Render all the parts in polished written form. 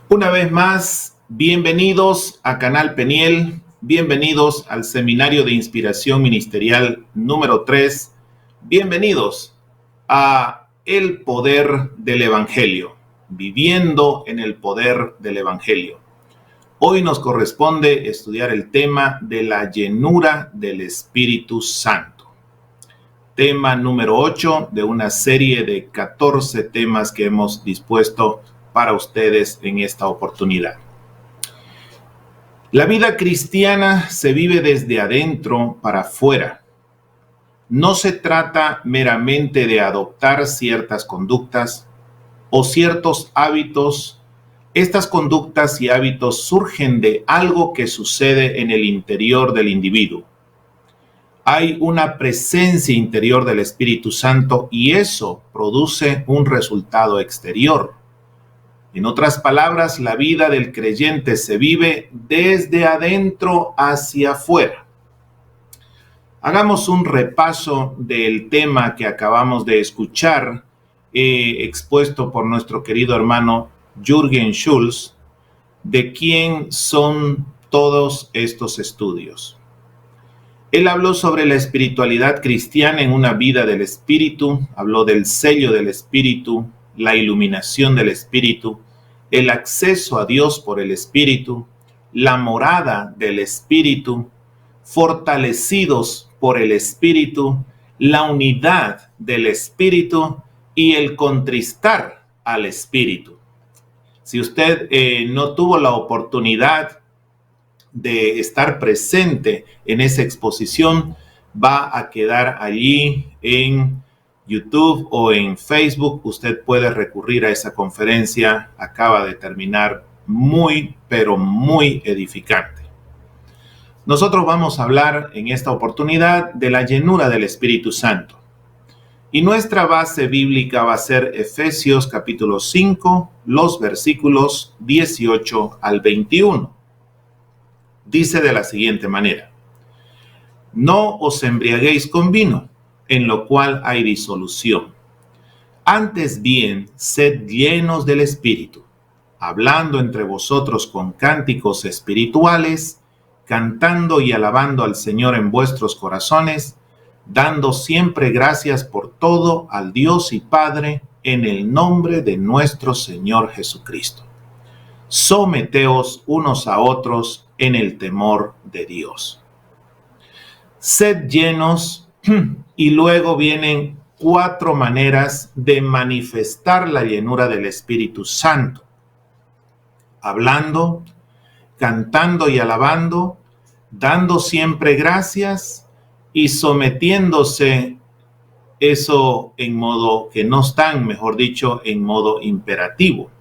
Una vez más, bienvenidos a Canal Peniel, bienvenidos al Seminario de Inspiración Ministerial número 3, bienvenidos a El Poder del Evangelio, viviendo en el poder del Evangelio. Hoy nos corresponde estudiar el tema de la llenura del Espíritu Santo. Tema número 8 de una serie de 14 temas que hemos dispuesto para ustedes en esta oportunidad. La vida cristiana se vive desde adentro para afuera. No se trata meramente de adoptar ciertas conductas o ciertos hábitos. Estas conductas y hábitos surgen de algo que sucede en el interior del individuo. Hay una presencia interior del Espíritu Santo y eso produce un resultado exterior. En otras palabras, la vida del creyente se vive desde adentro hacia afuera. Hagamos un repaso del tema que acabamos de escuchar, expuesto por nuestro querido hermano Jürgen Schulz, de quién son todos estos estudios. Él habló sobre la espiritualidad cristiana en una vida del Espíritu, habló del sello del Espíritu, la iluminación del Espíritu, el acceso a Dios por el Espíritu, la morada del Espíritu, fortalecidos por el Espíritu, la unidad del Espíritu y el contristar al Espíritu. Si usted no tuvo la oportunidad de estar presente en esa exposición, va a quedar allí en YouTube o en Facebook. Usted puede recurrir a esa conferencia. Acaba de terminar muy, pero muy edificante. Nosotros vamos a hablar en esta oportunidad de la llenura del Espíritu Santo. Y nuestra base bíblica va a ser Efesios capítulo 5, los versículos 18 al 21. Dice de la siguiente manera: No os embriaguéis con vino, en lo cual hay disolución. Antes bien, sed llenos del Espíritu, hablando entre vosotros con cánticos espirituales, cantando y alabando al Señor en vuestros corazones, dando siempre gracias por todo al Dios y Padre, en el nombre de nuestro Señor Jesucristo. Someteos unos a otros en el temor de Dios. Sed llenos. Y luego vienen 4 maneras de manifestar la llenura del Espíritu Santo: hablando, cantando y alabando, dando siempre gracias y sometiéndose, eso en modo que no están, mejor dicho, en modo imperativo.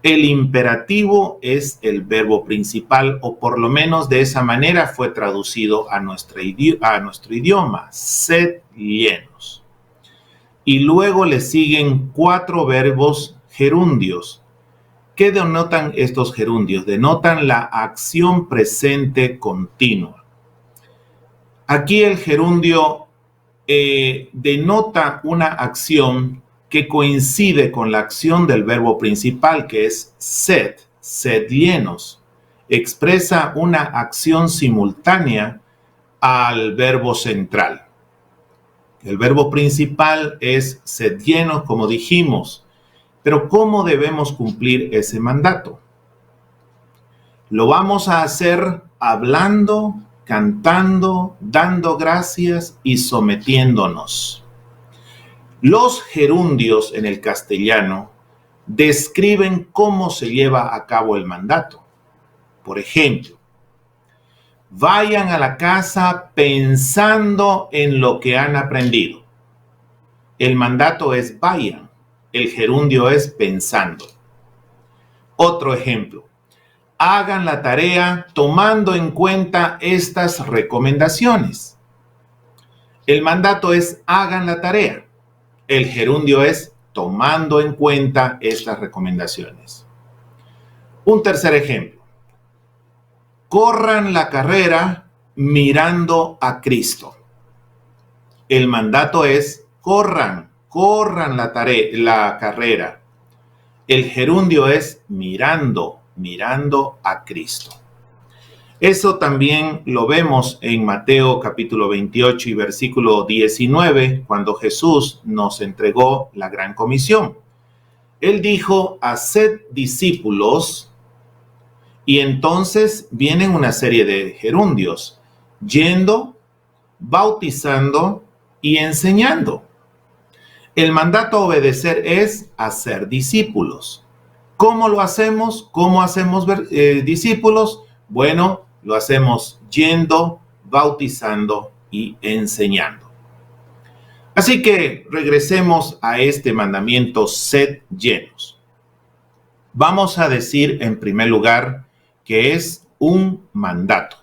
El imperativo es el verbo principal, o por lo menos de esa manera fue traducido a nuestro idioma: sed llenos. Y luego le siguen 4 verbos gerundios. ¿Qué denotan estos gerundios? Denotan la acción presente continua. Aquí el gerundio denota una acción que coincide con la acción del verbo principal, que es sed llenos. Expresa una acción simultánea al verbo central. El verbo principal es sed llenos, como dijimos. Pero ¿cómo debemos cumplir ese mandato? Lo vamos a hacer hablando, cantando, dando gracias y sometiéndonos. Los gerundios en el castellano describen cómo se lleva a cabo el mandato. Por ejemplo, vayan a la casa pensando en lo que han aprendido. El mandato es vayan, el gerundio es pensando. Otro ejemplo, hagan la tarea tomando en cuenta estas recomendaciones. El mandato es hagan la tarea. El gerundio es tomando en cuenta estas recomendaciones. Un tercer ejemplo. Corran la carrera mirando a Cristo. El mandato es corran la carrera. El gerundio es mirando, mirando a Cristo. Eso también lo vemos en Mateo capítulo 28 y versículo 19, cuando Jesús nos entregó la gran comisión. Él dijo, haced discípulos, y entonces vienen una serie de gerundios, yendo, bautizando y enseñando. El mandato a obedecer es hacer discípulos. ¿Cómo lo hacemos? ¿Cómo hacemos discípulos? Bueno, lo hacemos yendo, bautizando y enseñando. Así que regresemos a este mandamiento, sed llenos. Vamos a decir en primer lugar que es un mandato.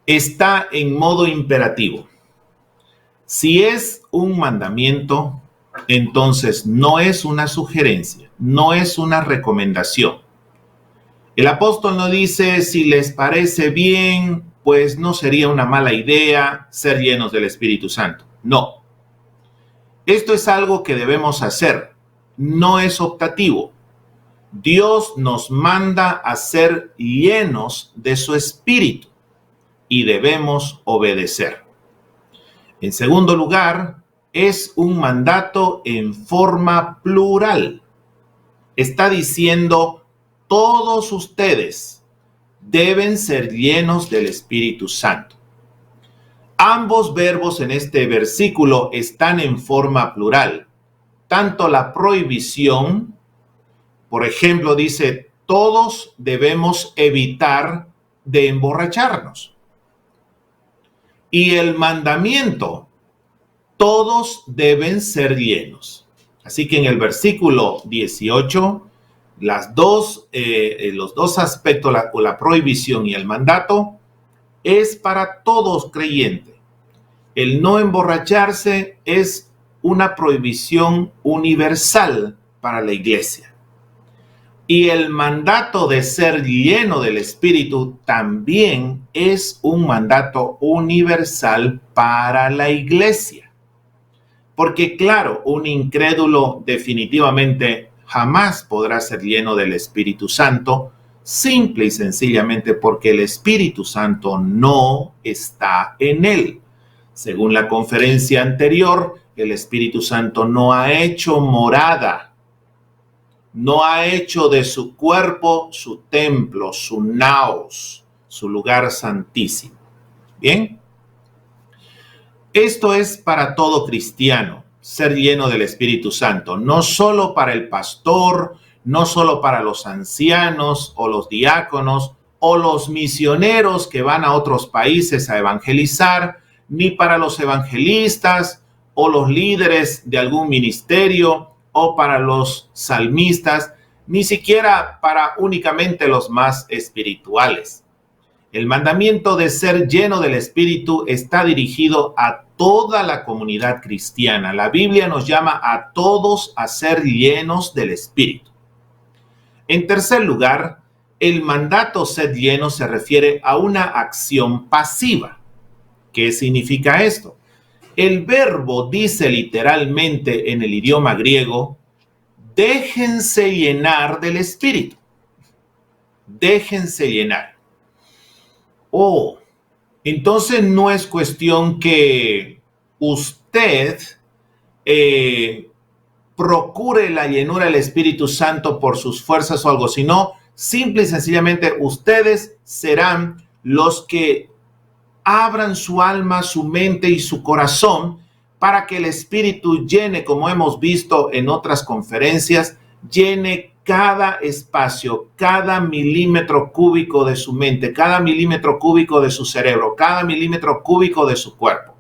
Está en modo imperativo. Si es un mandamiento, entonces no es una sugerencia, no es una recomendación. El apóstol no dice, si les parece bien, pues no sería una mala idea ser llenos del Espíritu Santo. No. Esto es algo que debemos hacer, no es optativo. Dios nos manda a ser llenos de su Espíritu y debemos obedecer. En segundo lugar, es un mandato en forma plural. Está diciendo, todos ustedes deben ser llenos del Espíritu Santo. Ambos verbos en este versículo están en forma plural. Tanto la prohibición, por ejemplo, dice, todos debemos evitar de emborracharnos. Y el mandamiento, todos deben ser llenos. Así que en el versículo 18, los dos aspectos, la prohibición y el mandato, es para todos creyentes. El no emborracharse es una prohibición universal para la iglesia. Y el mandato de ser lleno del Espíritu también es un mandato universal para la iglesia. Porque claro, un incrédulo definitivamente jamás podrá ser lleno del Espíritu Santo, simple y sencillamente porque el Espíritu Santo no está en él. Según la conferencia anterior, el Espíritu Santo no ha hecho morada, no ha hecho de su cuerpo su templo, su naos, su lugar santísimo. ¿Bien? Esto es para todo cristiano, ser lleno del Espíritu Santo, no solo para el pastor, no solo para los ancianos o los diáconos o los misioneros que van a otros países a evangelizar, ni para los evangelistas o los líderes de algún ministerio o para los salmistas, ni siquiera para únicamente los más espirituales. El mandamiento de ser lleno del Espíritu está dirigido a toda la comunidad cristiana. La Biblia nos llama a todos a ser llenos del Espíritu. En tercer lugar, el mandato ser lleno se refiere a una acción pasiva. ¿Qué significa esto? El verbo dice literalmente en el idioma griego, déjense llenar del Espíritu. Déjense llenar. Oh, entonces no es cuestión que usted procure la llenura del Espíritu Santo por sus fuerzas o algo, sino simple y sencillamente ustedes serán los que abran su alma, su mente y su corazón para que el Espíritu llene, como hemos visto en otras conferencias, llene cada espacio, cada milímetro cúbico de su mente, cada milímetro cúbico de su cerebro, cada milímetro cúbico de su cuerpo.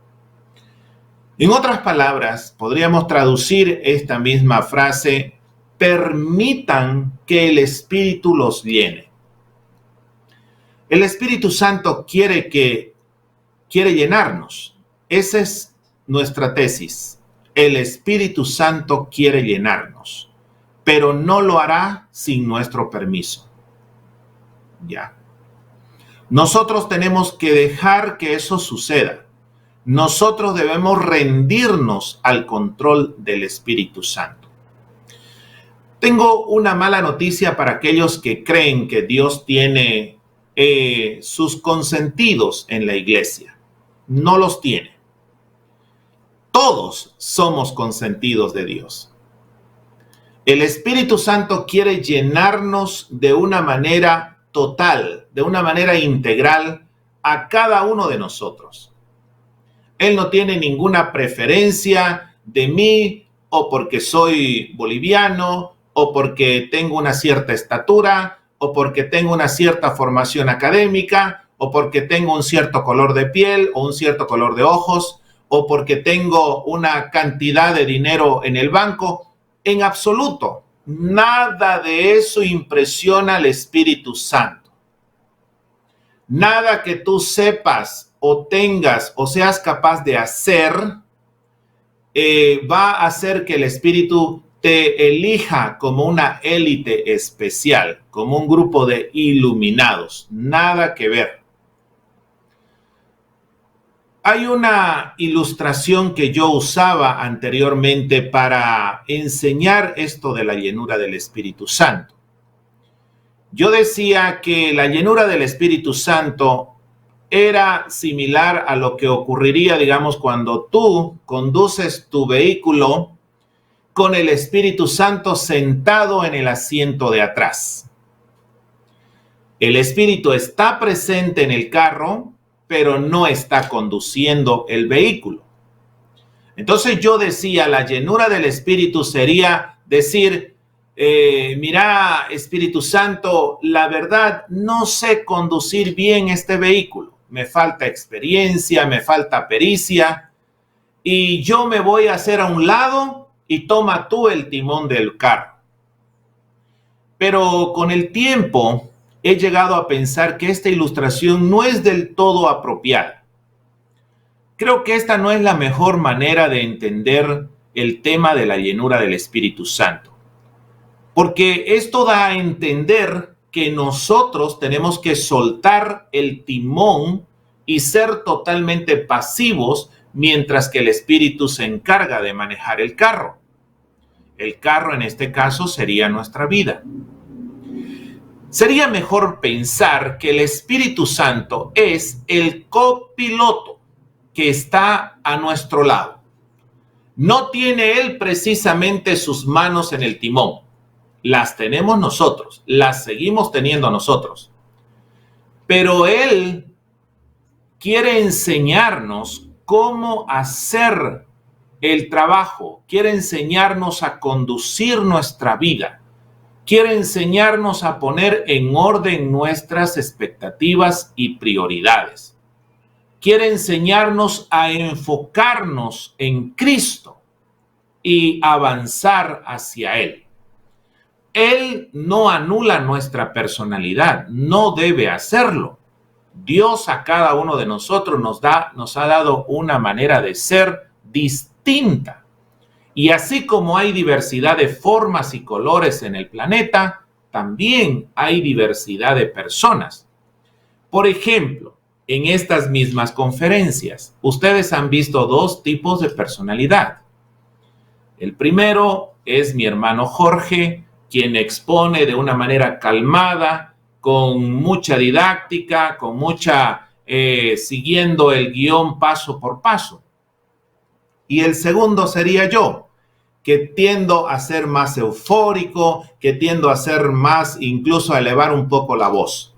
En otras palabras, podríamos traducir esta misma frase, permitan que el Espíritu los llene. El Espíritu Santo quiere llenarnos. Esa es nuestra tesis. El Espíritu Santo quiere llenarnos, pero no lo hará sin nuestro permiso. Ya. Nosotros tenemos que dejar que eso suceda. Nosotros debemos rendirnos al control del Espíritu Santo. Tengo una mala noticia para aquellos que creen que Dios tiene sus consentidos en la iglesia. No los tiene. Todos somos consentidos de Dios. El Espíritu Santo quiere llenarnos de una manera total, de una manera integral a cada uno de nosotros. Él no tiene ninguna preferencia de mí o porque soy boliviano o porque tengo una cierta estatura o porque tengo una cierta formación académica o porque tengo un cierto color de piel o un cierto color de ojos o porque tengo una cantidad de dinero en el banco. En absoluto, nada de eso impresiona al Espíritu Santo. Nada que tú sepas o tengas o seas capaz de hacer va a hacer que el Espíritu te elija como una élite especial, como un grupo de iluminados. Nada que ver. Hay una ilustración que yo usaba anteriormente para enseñar esto de la llenura del Espíritu Santo. Yo decía que la llenura del Espíritu Santo era similar a lo que ocurriría, digamos, cuando tú conduces tu vehículo con el Espíritu Santo sentado en el asiento de atrás. El Espíritu está presente en el carro, pero no está conduciendo el vehículo. Entonces yo decía, la llenura del Espíritu sería decir, mira, Espíritu Santo, la verdad no sé conducir bien este vehículo. Me falta experiencia, me falta pericia y yo me voy a hacer a un lado y toma tú el timón del carro. Pero con el tiempo he llegado a pensar que esta ilustración no es del todo apropiada. Creo que esta no es la mejor manera de entender el tema de la llenura del Espíritu Santo, porque esto da a entender que nosotros tenemos que soltar el timón y ser totalmente pasivos mientras que el Espíritu se encarga de manejar el carro. El carro en este caso sería nuestra vida. Sería mejor pensar que el Espíritu Santo es el copiloto que está a nuestro lado. No tiene él precisamente sus manos en el timón. Las tenemos nosotros, las seguimos teniendo nosotros. Pero él quiere enseñarnos cómo hacer el trabajo, quiere enseñarnos a conducir nuestra vida, quiere enseñarnos a poner en orden nuestras expectativas y prioridades. Quiere enseñarnos a enfocarnos en Cristo y avanzar hacia Él. Él no anula nuestra personalidad, no debe hacerlo. Dios a cada uno de nosotros nos ha dado una manera de ser distinta. Y así como hay diversidad de formas y colores en el planeta, también hay diversidad de personas. Por ejemplo, en estas mismas conferencias, ustedes han visto dos tipos de personalidad. El primero es mi hermano Jorge, quien expone de una manera calmada, con mucha didáctica, con siguiendo el guión paso por paso. Y el segundo sería yo, que tiendo a ser más eufórico, que tiendo a ser más, incluso a elevar un poco la voz.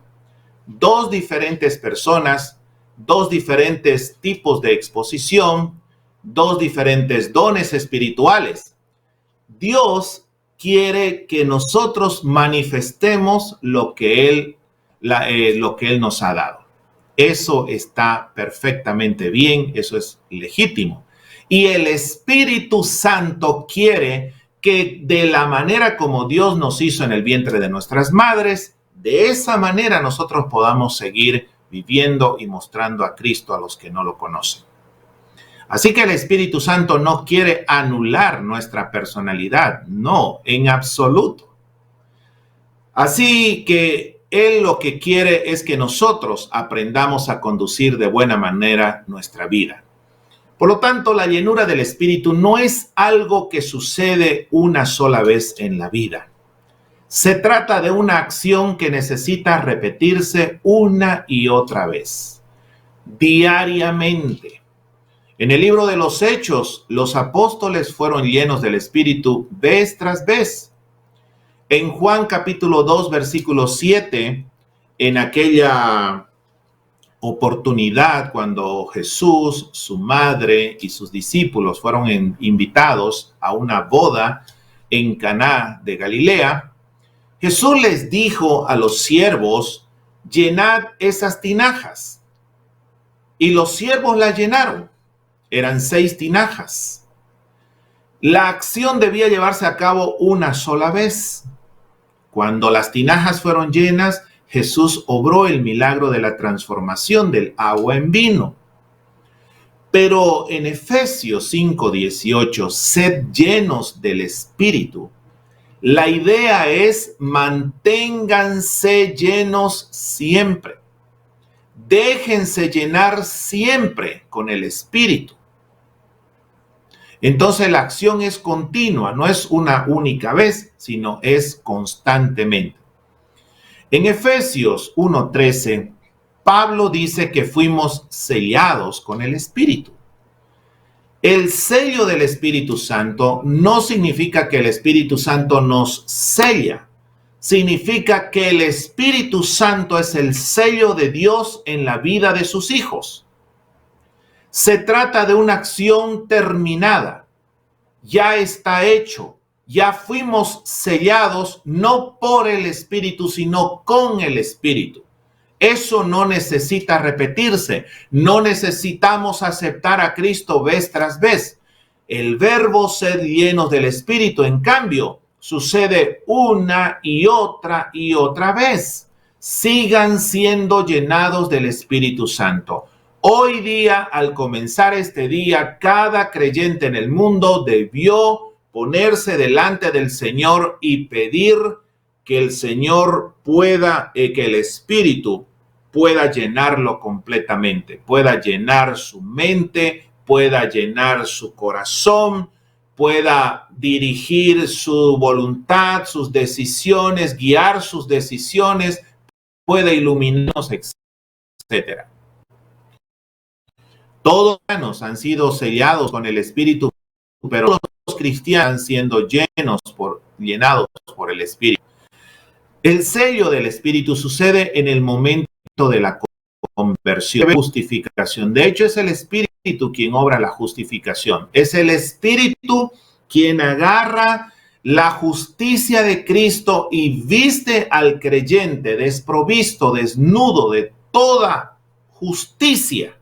Dos diferentes personas, dos diferentes tipos de exposición, dos diferentes dones espirituales. Dios quiere que nosotros manifestemos lo que Él nos ha dado. Eso está perfectamente bien, eso es legítimo. Y el Espíritu Santo quiere que de la manera como Dios nos hizo en el vientre de nuestras madres, de esa manera nosotros podamos seguir viviendo y mostrando a Cristo a los que no lo conocen. Así que el Espíritu Santo no quiere anular nuestra personalidad, no, en absoluto. Así que Él lo que quiere es que nosotros aprendamos a conducir de buena manera nuestra vida. Por lo tanto, la llenura del Espíritu no es algo que sucede una sola vez en la vida. Se trata de una acción que necesita repetirse una y otra vez, diariamente. En el libro de los Hechos, los apóstoles fueron llenos del Espíritu vez tras vez. En Juan capítulo 2, versículo 7, en aquella oportunidad cuando Jesús, su madre y sus discípulos fueron invitados a una boda en Caná de Galilea, Jesús les dijo a los siervos: llenad esas tinajas. Y los siervos las llenaron. Eran 6 tinajas. La acción debía llevarse a cabo una sola vez. Cuando las tinajas fueron llenas, Jesús obró el milagro de la transformación del agua en vino. Pero en Efesios 5:18, sed llenos del Espíritu. La idea es: manténganse llenos siempre. Déjense llenar siempre con el Espíritu. Entonces la acción es continua, no es una única vez, sino es constantemente. En Efesios 1:13, Pablo dice que fuimos sellados con el Espíritu. El sello del Espíritu Santo no significa que el Espíritu Santo nos sella. Significa que el Espíritu Santo es el sello de Dios en la vida de sus hijos. Se trata de una acción terminada. Ya está hecho. Ya fuimos sellados no por el Espíritu, sino con el Espíritu. Eso no necesita repetirse. No necesitamos aceptar a Cristo vez tras vez. El verbo ser llenos del Espíritu, en cambio, sucede una y otra vez. Sigan siendo llenados del Espíritu Santo. Hoy día, al comenzar este día, cada creyente en el mundo debió ponerse delante del Señor y pedir que el Señor pueda, que el Espíritu pueda llenarlo completamente, pueda llenar su mente, pueda llenar su corazón, pueda dirigir su voluntad, sus decisiones, guiar sus decisiones, pueda iluminarnos, etc. Todos los han sido sellados con el Espíritu, pero los cristianos siendo llenados por el Espíritu. El sello del Espíritu sucede en el momento de la conversión, justificación. De hecho, es el Espíritu quien obra la justificación. Es el Espíritu quien agarra la justicia de Cristo y viste al creyente desprovisto, desnudo de toda justicia.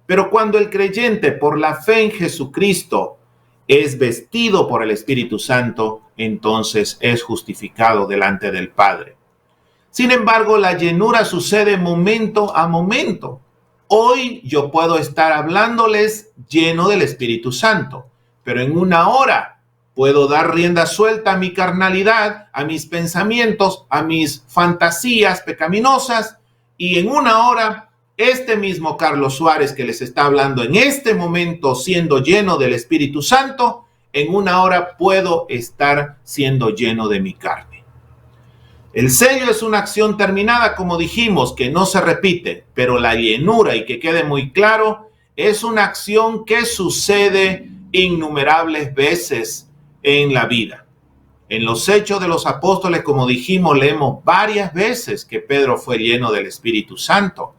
Pero cuando el creyente, por la fe en Jesucristo, es vestido por el Espíritu Santo, entonces es justificado delante del Padre. Sin embargo, la llenura sucede momento a momento. Hoy yo puedo estar hablándoles lleno del Espíritu Santo, pero en una hora puedo dar rienda suelta a mi carnalidad, a mis pensamientos, a mis fantasías pecaminosas, y en una hora este mismo Carlos Suárez que les está hablando en este momento, siendo lleno del Espíritu Santo, en una hora puedo estar siendo lleno de mi carne. El sello es una acción terminada, como dijimos, que no se repite, pero la llenura, y que quede muy claro, es una acción que sucede innumerables veces en la vida. En los Hechos de los Apóstoles, como dijimos, leemos varias veces que Pedro fue lleno del Espíritu Santo.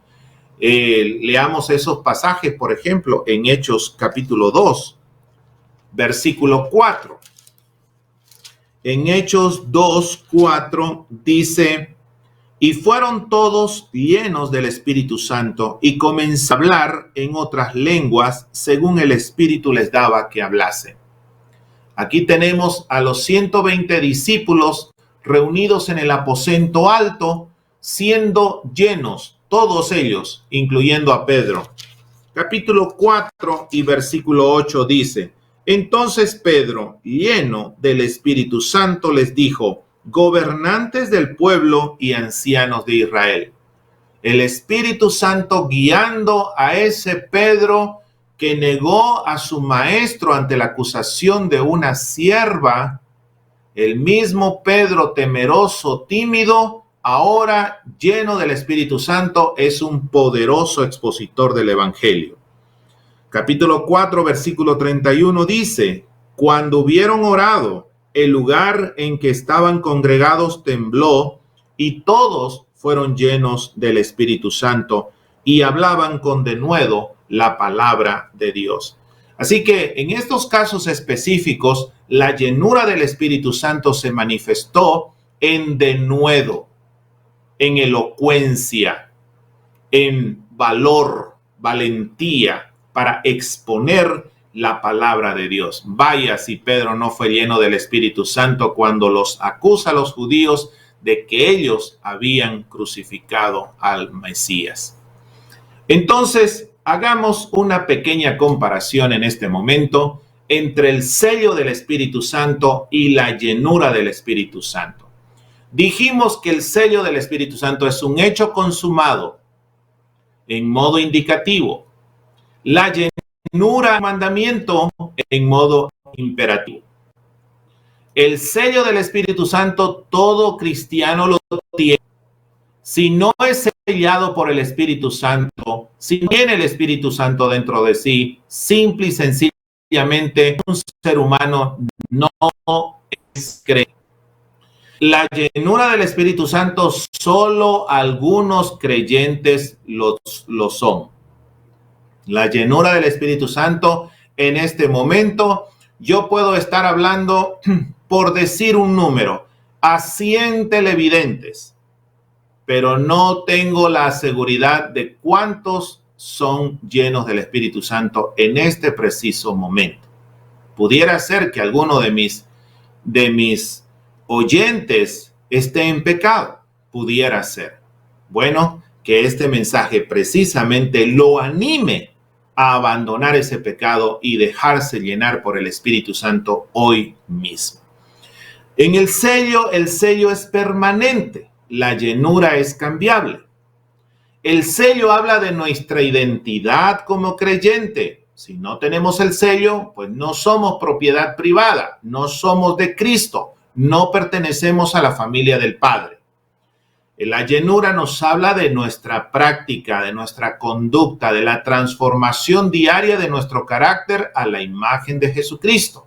Leamos esos pasajes, por ejemplo, en Hechos capítulo 2, versículo 4. En Hechos 2:4 dice: y fueron todos llenos del Espíritu Santo y comenzaron a hablar en otras lenguas según el Espíritu les daba que hablasen. Aquí tenemos a los 120 discípulos reunidos en el aposento alto, siendo llenos, todos ellos, incluyendo a Pedro. Capítulo 4 y versículo 8 dice: entonces Pedro, lleno del Espíritu Santo, les dijo: gobernantes del pueblo y ancianos de Israel. El Espíritu Santo guiando a ese Pedro que negó a su maestro ante la acusación de una sierva. el mismo Pedro, temeroso, tímido, ahora lleno del Espíritu Santo, es un poderoso expositor del Evangelio. Capítulo 4, versículo 31 dice: cuando hubieron orado, el lugar en que estaban congregados tembló, y todos fueron llenos del Espíritu Santo y hablaban con denuedo la palabra de Dios. Así que en estos casos específicos, la llenura del Espíritu Santo se manifestó en denuedo, en elocuencia, en valor, valentía para exponer la palabra de Dios. Vaya si Pedro no fue lleno del Espíritu Santo cuando los acusa a los judíos de que ellos habían crucificado al Mesías. Entonces, hagamos una pequeña comparación en este momento entre el sello del Espíritu Santo y la llenura del Espíritu Santo. Dijimos que el sello del Espíritu Santo es un hecho consumado en modo indicativo. La llenura, mandamiento, en modo imperativo. El sello del Espíritu Santo, todo cristiano lo tiene. Si no es sellado por el Espíritu Santo, si no tiene el Espíritu Santo dentro de sí, simple y sencillamente un ser humano no es creyente. La llenura del Espíritu Santo, solo algunos creyentes lo son. La llenura del Espíritu Santo, en este momento, yo puedo estar hablando, por decir un número, a 100 televidentes, pero no tengo la seguridad de cuántos son llenos del Espíritu Santo en este preciso momento. Pudiera ser que alguno de mis oyentes esté en pecado, pudiera ser. Bueno, que este mensaje precisamente lo anime a abandonar ese pecado y dejarse llenar por el Espíritu Santo hoy mismo. En el sello es permanente, la llenura es cambiable. El sello habla de nuestra identidad como creyente. Si no tenemos el sello, pues no somos propiedad privada, no somos de Cristo, no pertenecemos a la familia del Padre. La llenura nos habla de nuestra práctica, de nuestra conducta, de la transformación diaria de nuestro carácter a la imagen de Jesucristo.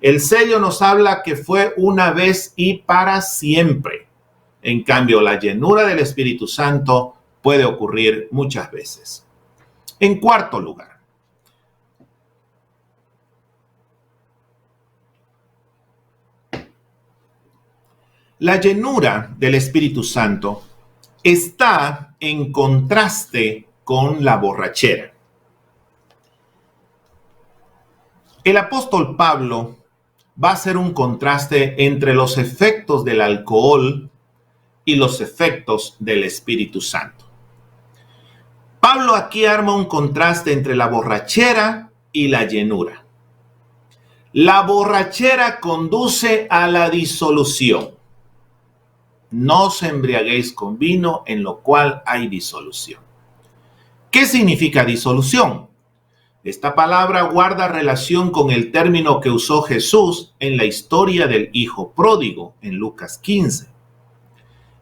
El sello nos habla que fue una vez y para siempre. En cambio, la llenura del Espíritu Santo puede ocurrir muchas veces. En cuarto lugar, la llenura del Espíritu Santo está en contraste con la borrachera. El apóstol Pablo va a hacer un contraste entre los efectos del alcohol y los efectos del Espíritu Santo. Pablo aquí arma un contraste entre la borrachera y la llenura. La borrachera conduce a la disolución. No os embriaguéis con vino, en lo cual hay disolución. ¿Qué significa disolución? Esta palabra guarda relación con el término que usó Jesús en la historia del hijo pródigo en Lucas 15.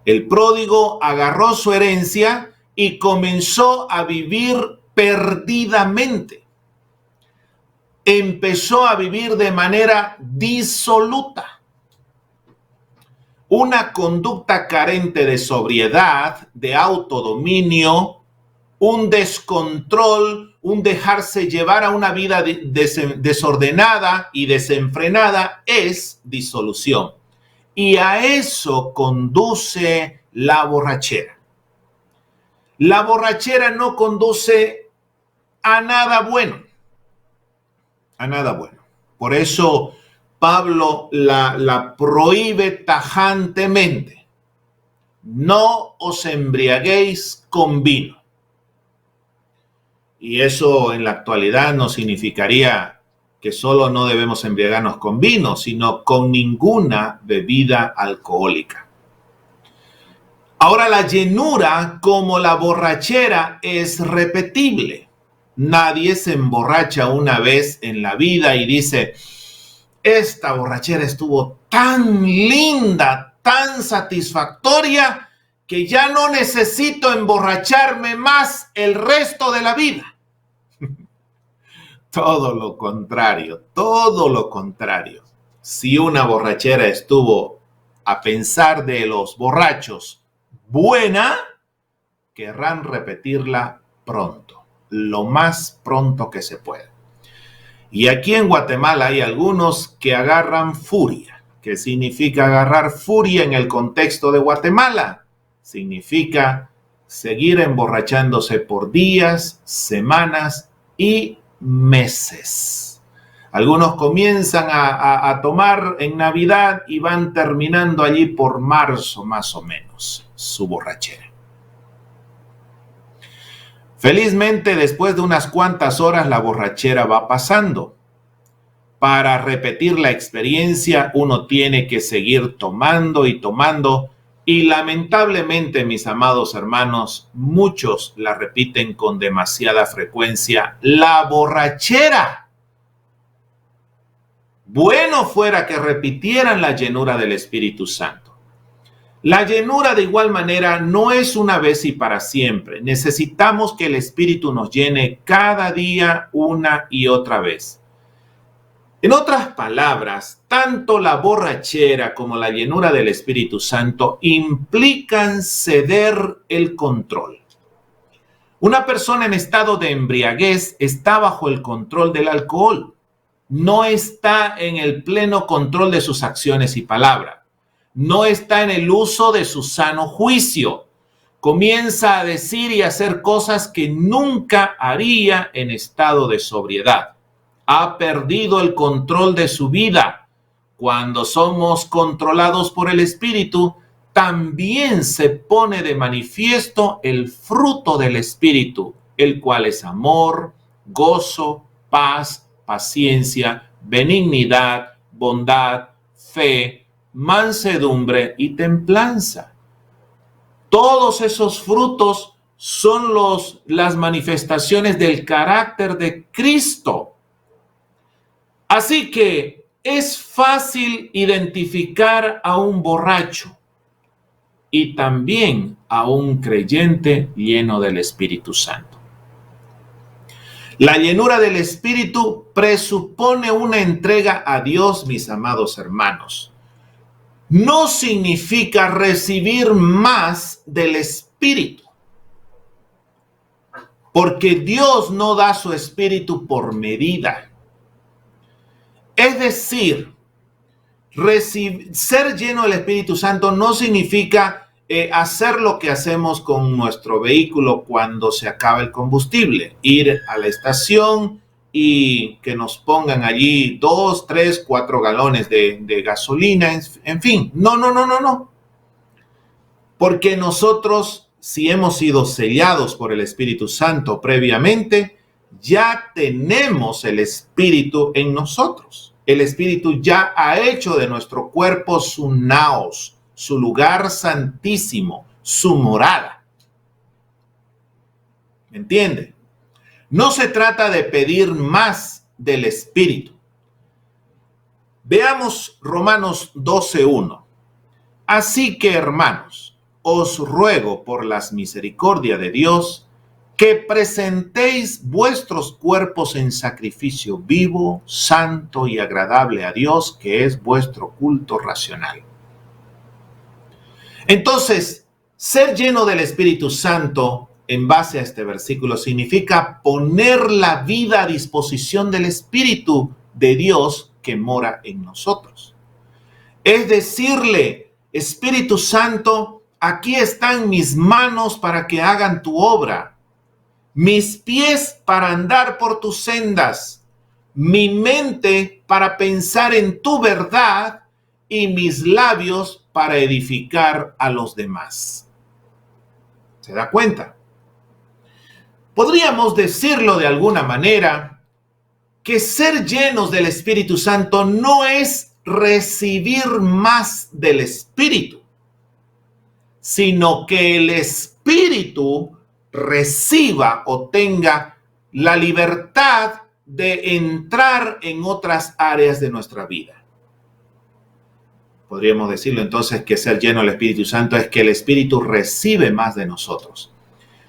El pródigo agarró su herencia y comenzó a vivir perdidamente. Empezó a vivir de manera disoluta. Una conducta carente de sobriedad, de autodominio, un descontrol, un dejarse llevar a una vida desordenada y desenfrenada es disolución. Y a eso conduce la borrachera. La borrachera no conduce a nada bueno. A nada bueno. Por eso Pablo la prohíbe tajantemente. No os embriaguéis con vino. Y eso en la actualidad no significaría que solo no debemos embriagarnos con vino, sino con ninguna bebida alcohólica. Ahora, la llenura, como la borrachera, es repetible. Nadie se emborracha una vez en la vida y dice, esta borrachera estuvo tan linda, tan satisfactoria, que ya no necesito emborracharme más el resto de la vida. Todo lo contrario, todo lo contrario. Si una borrachera estuvo, a pensar de los borrachos, buena, querrán repetirla pronto, lo más pronto que se pueda. Y aquí en Guatemala hay algunos que agarran furia. ¿Qué significa agarrar furia en el contexto de Guatemala? Significa seguir emborrachándose por días, semanas y meses. Algunos comienzan a tomar en Navidad y van terminando allí por marzo más o menos su borrachera. Felizmente, después de unas cuantas horas, la borrachera va pasando. Para repetir la experiencia, uno tiene que seguir tomando y tomando. Y lamentablemente, mis amados hermanos, muchos la repiten con demasiada frecuencia. La borrachera. Bueno fuera que repitieran la llenura del Espíritu Santo. La llenura de igual manera no es una vez y para siempre. Necesitamos que el Espíritu nos llene cada día una y otra vez. En otras palabras, tanto la borrachera como la llenura del Espíritu Santo implican ceder el control. Una persona en estado de embriaguez está bajo el control del alcohol. No está en el pleno control de sus acciones y palabras. No está en el uso de su sano juicio. Comienza a decir y hacer cosas que nunca haría en estado de sobriedad. Ha perdido el control de su vida. Cuando somos controlados por el Espíritu, también se pone de manifiesto el fruto del Espíritu, el cual es amor, gozo, paz, paciencia, benignidad, bondad, fe, mansedumbre y templanza. Todos esos frutos son las manifestaciones del carácter de Cristo. Así que es fácil identificar a un borracho y también a un creyente lleno del Espíritu Santo. La llenura del Espíritu presupone una entrega a Dios, mis amados hermanos. No significa recibir más del Espíritu, porque Dios no da su Espíritu por medida. Es decir, ser lleno del Espíritu Santo no significa hacer lo que hacemos con nuestro vehículo cuando se acaba el combustible, ir a la estación y que nos pongan allí 2, 3, 4 galones de gasolina, en fin. No. Porque nosotros, si hemos sido sellados por el Espíritu Santo previamente, ya tenemos el Espíritu en nosotros. El Espíritu ya ha hecho de nuestro cuerpo su naos, su lugar santísimo, su morada. ¿Me entiende? No se trata de pedir más del Espíritu. Veamos Romanos 12:1. Así que, hermanos, os ruego por las misericordias de Dios que presentéis vuestros cuerpos en sacrificio vivo, santo y agradable a Dios, que es vuestro culto racional. Entonces, ser lleno del Espíritu Santo, en base a este versículo, significa poner la vida a disposición del Espíritu de Dios que mora en nosotros. Es decirle, Espíritu Santo, aquí están mis manos para que hagan tu obra, mis pies para andar por tus sendas, mi mente para pensar en tu verdad y mis labios para edificar a los demás. ¿Se da cuenta? Podríamos decirlo de alguna manera que ser llenos del Espíritu Santo no es recibir más del Espíritu, sino que el Espíritu reciba o tenga la libertad de entrar en otras áreas de nuestra vida. Podríamos decirlo entonces que ser lleno del Espíritu Santo es que el Espíritu recibe más de nosotros.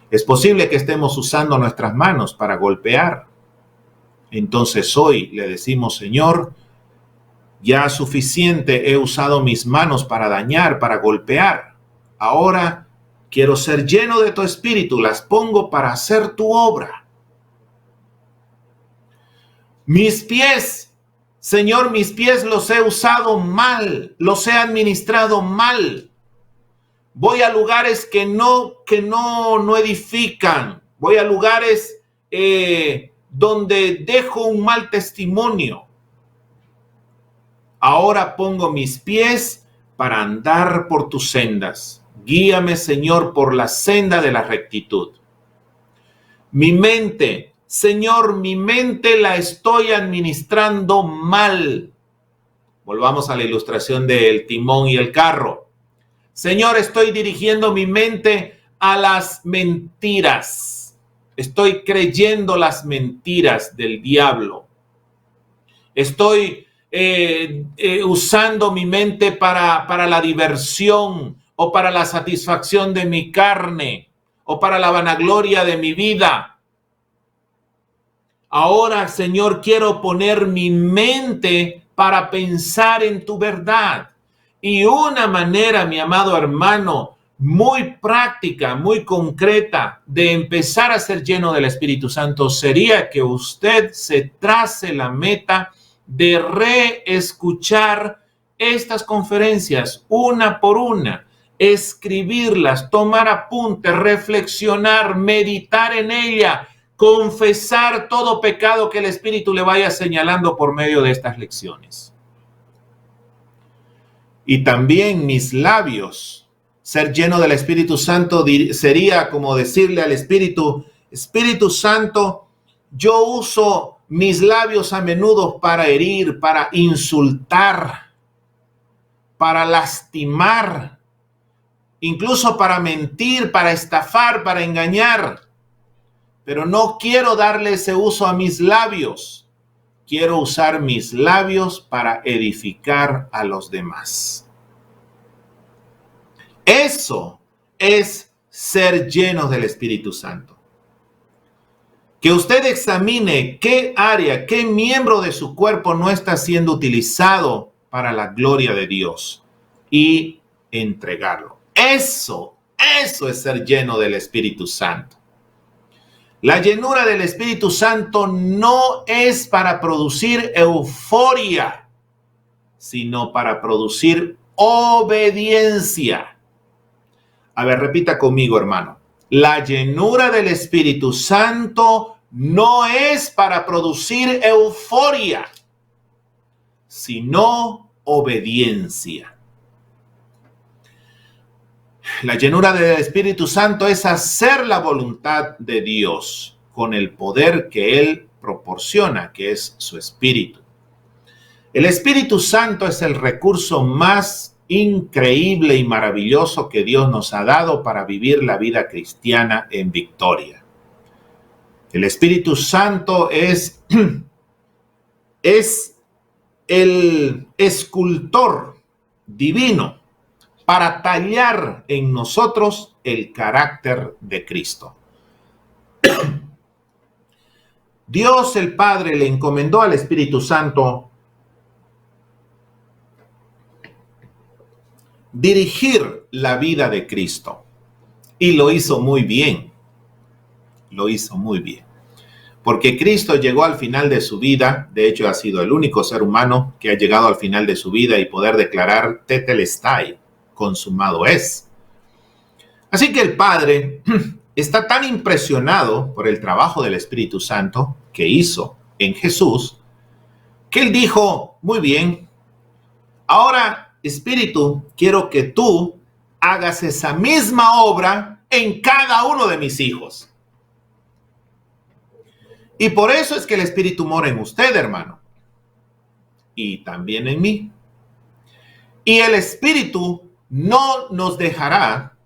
Es posible que estemos usando nuestras manos para golpear. Entonces hoy le decimos, Señor, ya suficiente he usado mis manos para dañar, para golpear. Ahora quiero ser lleno de tu Espíritu, las pongo para hacer tu obra. Mis pies, Señor, mis pies los he usado mal, los he administrado mal. Voy a lugares que no edifican. Voy a lugares donde dejo un mal testimonio. Ahora pongo mis pies para andar por tus sendas. Guíame, Señor, por la senda de la rectitud. Mi mente, Señor, mi mente la estoy administrando mal. Volvamos a la ilustración del timón y el carro. Señor, estoy dirigiendo mi mente a las mentiras. Estoy creyendo las mentiras del diablo. Estoy usando mi mente para la diversión o para la satisfacción de mi carne o para la vanagloria de mi vida. Ahora, Señor, quiero poner mi mente para pensar en tu verdad. Y una manera, mi amado hermano, muy práctica, muy concreta de empezar a ser lleno del Espíritu Santo sería que usted se trace la meta de reescuchar estas conferencias una por una, escribirlas, tomar apuntes, reflexionar, meditar en ella, confesar todo pecado que el Espíritu le vaya señalando por medio de estas lecciones. Y también mis labios, ser lleno del Espíritu Santo sería como decirle al Espíritu, Espíritu Santo, yo uso mis labios a menudo para herir, para insultar, para lastimar, incluso para mentir, para estafar, para engañar. Pero no quiero darle ese uso a mis labios. Quiero usar mis labios para edificar a los demás. Eso es ser llenos del Espíritu Santo. Que usted examine qué área, qué miembro de su cuerpo no está siendo utilizado para la gloria de Dios y entregarlo. Eso es ser lleno del Espíritu Santo. La llenura del Espíritu Santo no es para producir euforia, sino para producir obediencia. A ver, repita conmigo, hermano. La llenura del Espíritu Santo no es para producir euforia, sino obediencia. La llenura del Espíritu Santo es hacer la voluntad de Dios con el poder que Él proporciona, que es su Espíritu. El Espíritu Santo es el recurso más increíble y maravilloso que Dios nos ha dado para vivir la vida cristiana en victoria. El Espíritu Santo es el escultor divino para tallar en nosotros el carácter de Cristo. Dios el Padre le encomendó al Espíritu Santo dirigir la vida de Cristo. Y lo hizo muy bien. Lo hizo muy bien. Porque Cristo llegó al final de su vida, de hecho ha sido el único ser humano que ha llegado al final de su vida y poder declarar tetelestai, consumado es. Así que el Padre está tan impresionado por el trabajo del Espíritu Santo que hizo en Jesús, que Él dijo, muy bien, ahora Espíritu, quiero que tú hagas esa misma obra en cada uno de mis hijos. Y por eso es que el Espíritu mora en usted, hermano, y también en mí. Y el Espíritu no nos dejará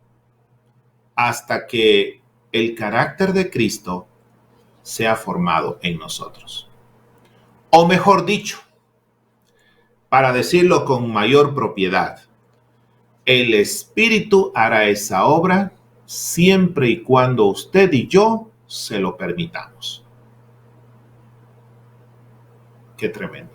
hasta que el carácter de Cristo sea formado en nosotros. O mejor dicho, para decirlo con mayor propiedad, el Espíritu hará esa obra siempre y cuando usted y yo se lo permitamos. Qué tremendo.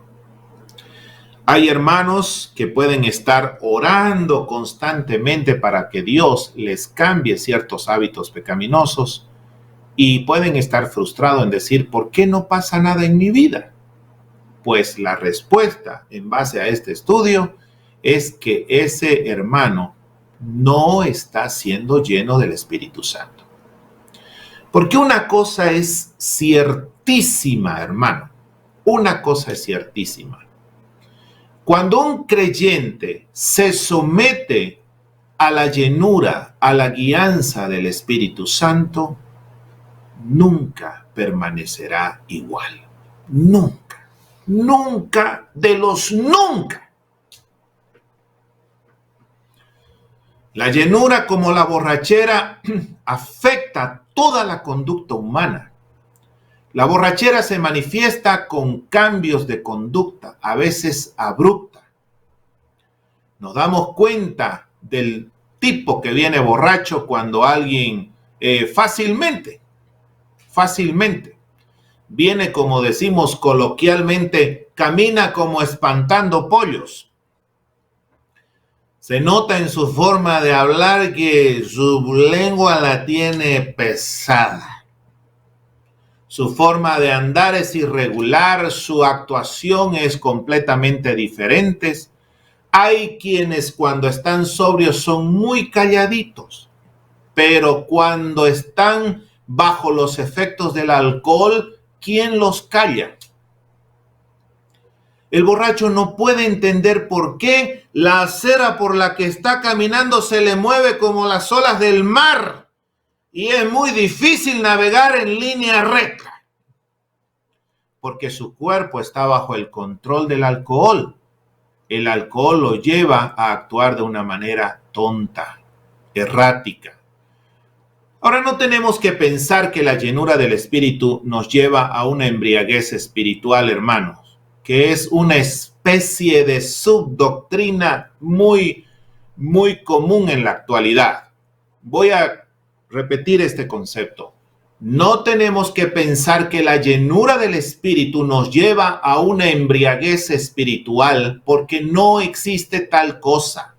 Hay hermanos que pueden estar orando constantemente para que Dios les cambie ciertos hábitos pecaminosos y pueden estar frustrados en decir, ¿por qué no pasa nada en mi vida? Pues la respuesta en base a este estudio es que ese hermano no está siendo lleno del Espíritu Santo. Porque una cosa es ciertísima, hermano. Una cosa es ciertísima. Cuando un creyente se somete a la llenura, a la guianza del Espíritu Santo, nunca permanecerá igual. Nunca. Nunca de los nunca. La llenura, como la borrachera, afecta toda la conducta humana. La borrachera se manifiesta con cambios de conducta, a veces abrupta. Nos damos cuenta del tipo que viene borracho cuando alguien fácilmente, viene, como decimos coloquialmente, camina como espantando pollos. Se nota en su forma de hablar que su lengua la tiene pesada. Su forma de andar es irregular, su actuación es completamente diferente. Hay quienes cuando están sobrios son muy calladitos, pero cuando están bajo los efectos del alcohol, ¿quién los calla? El borracho no puede entender por qué la acera por la que está caminando se le mueve como las olas del mar y es muy difícil navegar en línea recta, porque su cuerpo está bajo el control del alcohol. El alcohol lo lleva a actuar de una manera tonta, errática. Ahora, no tenemos que pensar que la llenura del Espíritu nos lleva a una embriaguez espiritual, hermanos, que es una especie de subdoctrina muy común en la actualidad. Voy a repetir este concepto. No tenemos que pensar que la llenura del Espíritu nos lleva a una embriaguez espiritual, porque no existe tal cosa.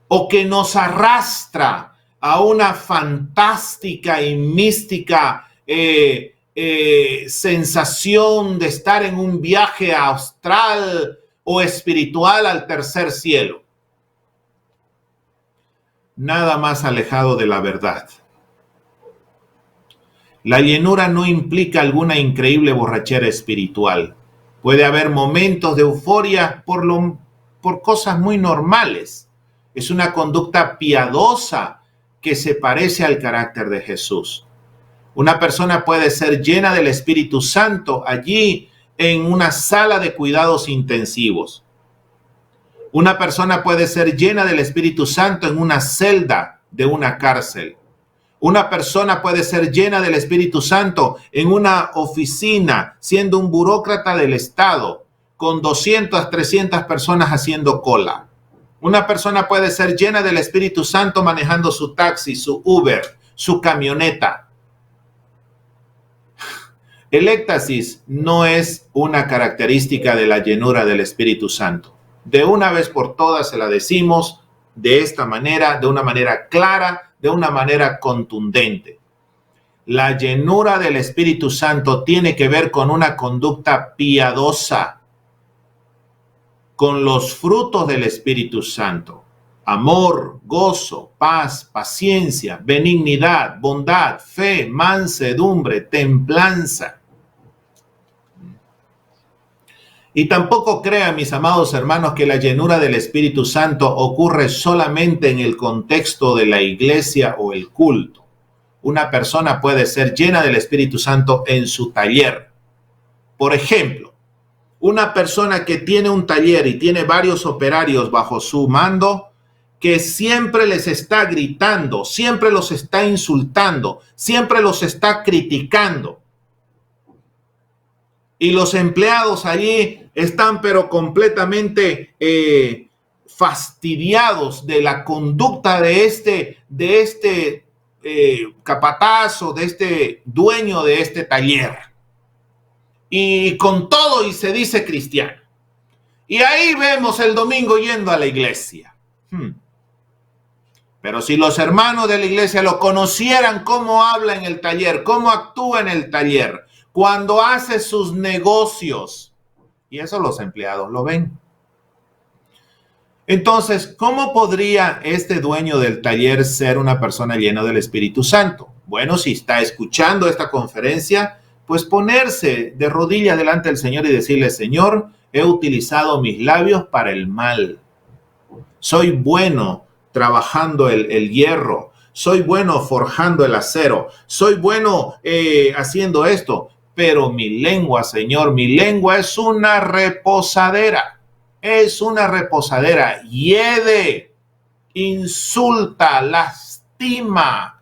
O que nos arrastra a una fantástica y mística sensación de estar en un viaje astral o espiritual al tercer cielo. Nada más alejado de la verdad. La llenura no implica alguna increíble borrachera espiritual. Puede haber momentos de euforia por cosas muy normales. Es una conducta piadosa que se parece al carácter de Jesús. Una persona puede ser llena del Espíritu Santo allí en una sala de cuidados intensivos. Una persona puede ser llena del Espíritu Santo en una celda de una cárcel. Una persona puede ser llena del Espíritu Santo en una oficina, siendo un burócrata del Estado, con 200, 300 personas haciendo cola. Una persona puede ser llena del Espíritu Santo manejando su taxi, su Uber, su camioneta. El éxtasis no es una característica de la llenura del Espíritu Santo. De una vez por todas se la decimos de esta manera, de una manera clara, de una manera contundente. La llenura del Espíritu Santo tiene que ver con una conducta piadosa, con los frutos del Espíritu Santo: amor, gozo, paz, paciencia, benignidad, bondad, fe, mansedumbre, templanza. Y tampoco crean, mis amados hermanos, que la llenura del Espíritu Santo ocurre solamente en el contexto de la iglesia o el culto. Una persona puede ser llena del Espíritu Santo en su taller. Por ejemplo, una persona que tiene un taller y tiene varios operarios bajo su mando, que siempre les está gritando, siempre los está insultando, siempre los está criticando. y los empleados allí están pero completamente fastidiados de la conducta de este capataz o de este dueño de este taller. Y con todo y se dice cristiano. Y ahí vemos el domingo yendo a la iglesia. Pero si los hermanos de la iglesia lo conocieran, cómo habla en el taller, cómo actúa en el taller, cuando hace sus negocios, y eso los empleados lo ven. Entonces, ¿cómo podría este dueño del taller ser una persona llena del Espíritu Santo? Bueno, si está escuchando esta conferencia, pues ponerse de rodillas delante del Señor y decirle: Señor, he utilizado mis labios para el mal. Soy bueno trabajando el hierro. Soy bueno forjando el acero. Soy bueno haciendo esto. Pero mi lengua, Señor, mi lengua es una reposadera. Es una reposadera. Hiede, insulta, lastima.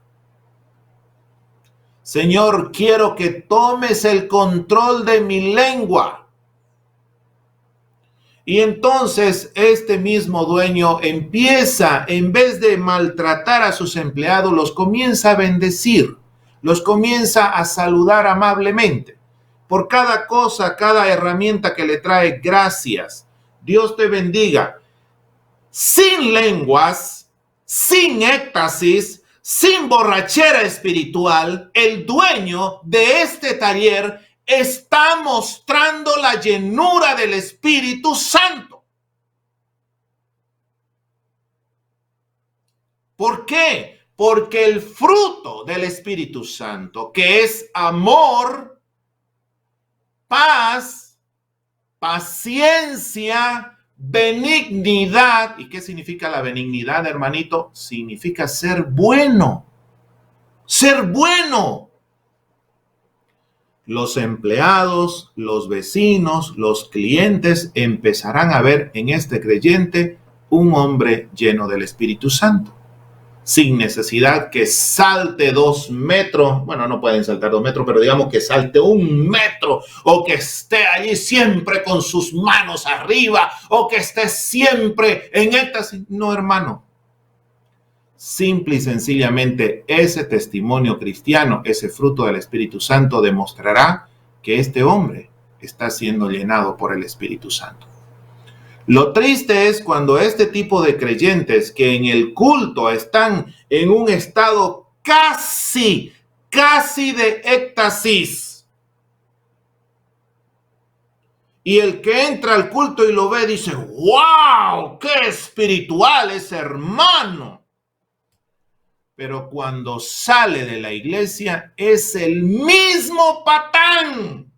Señor, quiero que tomes el control de mi lengua. Y entonces este mismo dueño empieza, en vez de maltratar a sus empleados, los comienza a bendecir, los comienza a saludar amablemente. Por cada cosa, cada herramienta que le trae, gracias. Dios te bendiga. Sin lenguas, sin éxtasis, sin borrachera espiritual, el dueño de este taller está mostrando la llenura del Espíritu Santo. ¿Por qué? Porque el fruto del Espíritu Santo, que es amor, paz, paciencia, benignidad. ¿Y qué significa la benignidad, hermanito? Significa ser bueno. Ser bueno. Los empleados, los vecinos, los clientes empezarán a ver en este creyente un hombre lleno del Espíritu Santo, sin necesidad que salte 2 metros. Bueno, no pueden saltar 2 metros, pero digamos que salte 1 metro, o que esté allí siempre con sus manos arriba, o que esté siempre en éxtasis. No, hermano. Simple y sencillamente ese testimonio cristiano, ese fruto del Espíritu Santo demostrará que este hombre está siendo llenado por el Espíritu Santo. Lo triste es cuando este tipo de creyentes que en el culto están en un estado casi de éxtasis, y el que entra al culto y lo ve dice: ¡wow! ¡Qué espiritual ese hermano! Pero cuando sale de la iglesia es el mismo patán.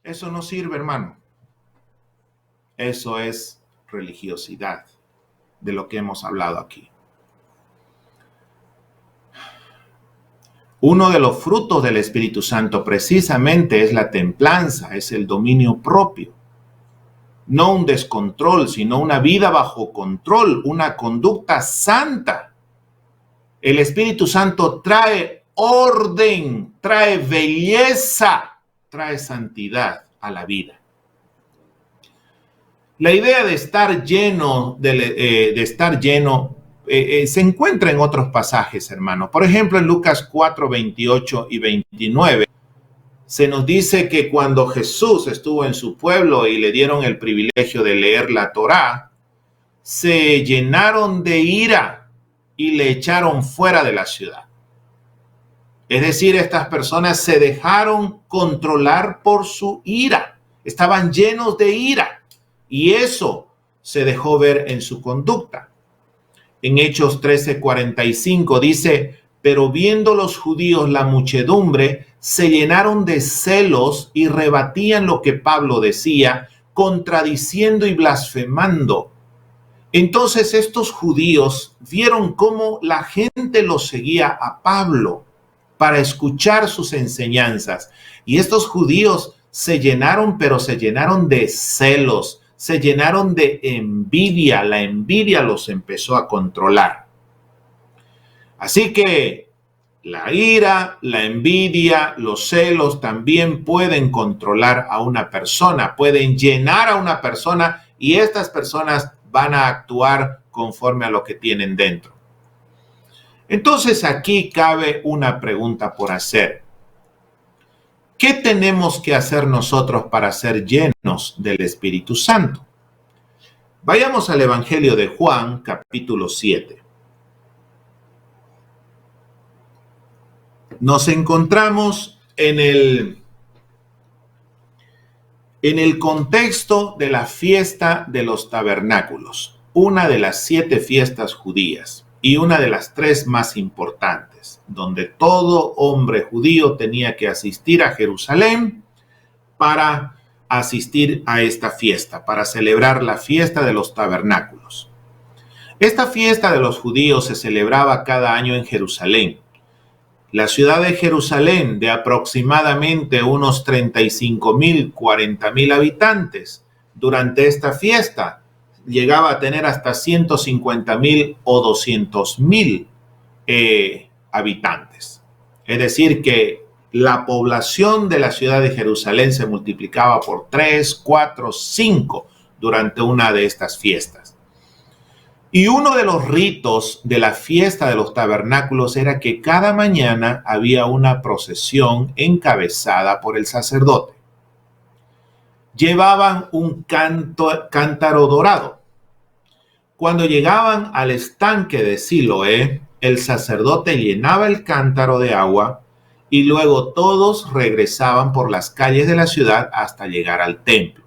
Eso no sirve, hermano. Eso es religiosidad, de lo que hemos hablado aquí. Uno de los frutos del Espíritu Santo precisamente es la templanza, es el dominio propio. No un descontrol, sino una vida bajo control, una conducta santa. El Espíritu Santo trae orden, trae belleza, trae santidad a la vida. La idea de estar lleno, se encuentra en otros pasajes, hermano. Por ejemplo, en Lucas 4, 28 y 29. Se nos dice que cuando Jesús estuvo en su pueblo y le dieron el privilegio de leer la Torá, se llenaron de ira y le echaron fuera de la ciudad. Es decir, estas personas se dejaron controlar por su ira. Estaban llenos de ira y eso se dejó ver en su conducta. En Hechos 13:45 dice: pero viendo los judíos la muchedumbre, se llenaron de celos y rebatían lo que Pablo decía, contradiciendo y blasfemando. Entonces estos judíos vieron cómo la gente los seguía a Pablo para escuchar sus enseñanzas. Y estos judíos se llenaron, pero se llenaron de celos, se llenaron de envidia. La envidia los empezó a controlar. Así que La ira, la envidia, los celos también pueden controlar a una persona, pueden llenar a una persona y estas personas van a actuar conforme a lo que tienen dentro. Entonces aquí cabe una pregunta por hacer. ¿Qué tenemos que hacer nosotros para ser llenos del Espíritu Santo? Vayamos al Evangelio de Juan, capítulo 7. Nos encontramos en el contexto de la fiesta de los tabernáculos, una de las 7 fiestas judías y una de las 3 más importantes, donde todo hombre judío tenía que asistir a Jerusalén para asistir a esta fiesta, para celebrar la fiesta de los tabernáculos. Esta fiesta de los judíos se celebraba cada año en Jerusalén. La ciudad de Jerusalén, de aproximadamente unos 35,000, 40,000 habitantes, durante esta fiesta llegaba a tener hasta 150,000 o 200,000 habitantes. Es decir, que la población de la ciudad de Jerusalén se multiplicaba por 3, 4, 5 durante una de estas fiestas. Y uno de los ritos de la fiesta de los tabernáculos era que cada mañana había una procesión encabezada por el sacerdote. Llevaban un cántaro dorado. Cuando llegaban al estanque de Siloé, el sacerdote llenaba el cántaro de agua y luego todos regresaban por las calles de la ciudad hasta llegar al templo.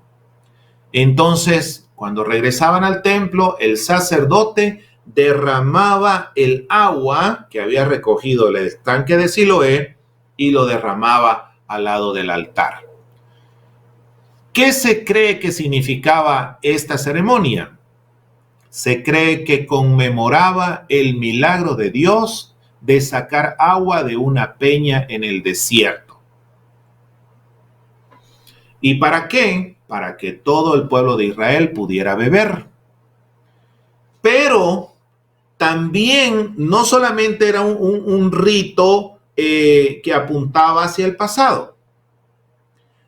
Entonces, cuando regresaban al templo, el sacerdote derramaba el agua que había recogido el estanque de Siloé y lo derramaba al lado del altar. ¿Qué se cree que significaba esta ceremonia? Se cree que conmemoraba el milagro de Dios de sacar agua de una peña en el desierto. ¿Y para qué? Para que todo el pueblo de Israel pudiera beber. Pero también no solamente era un rito que apuntaba hacia el pasado,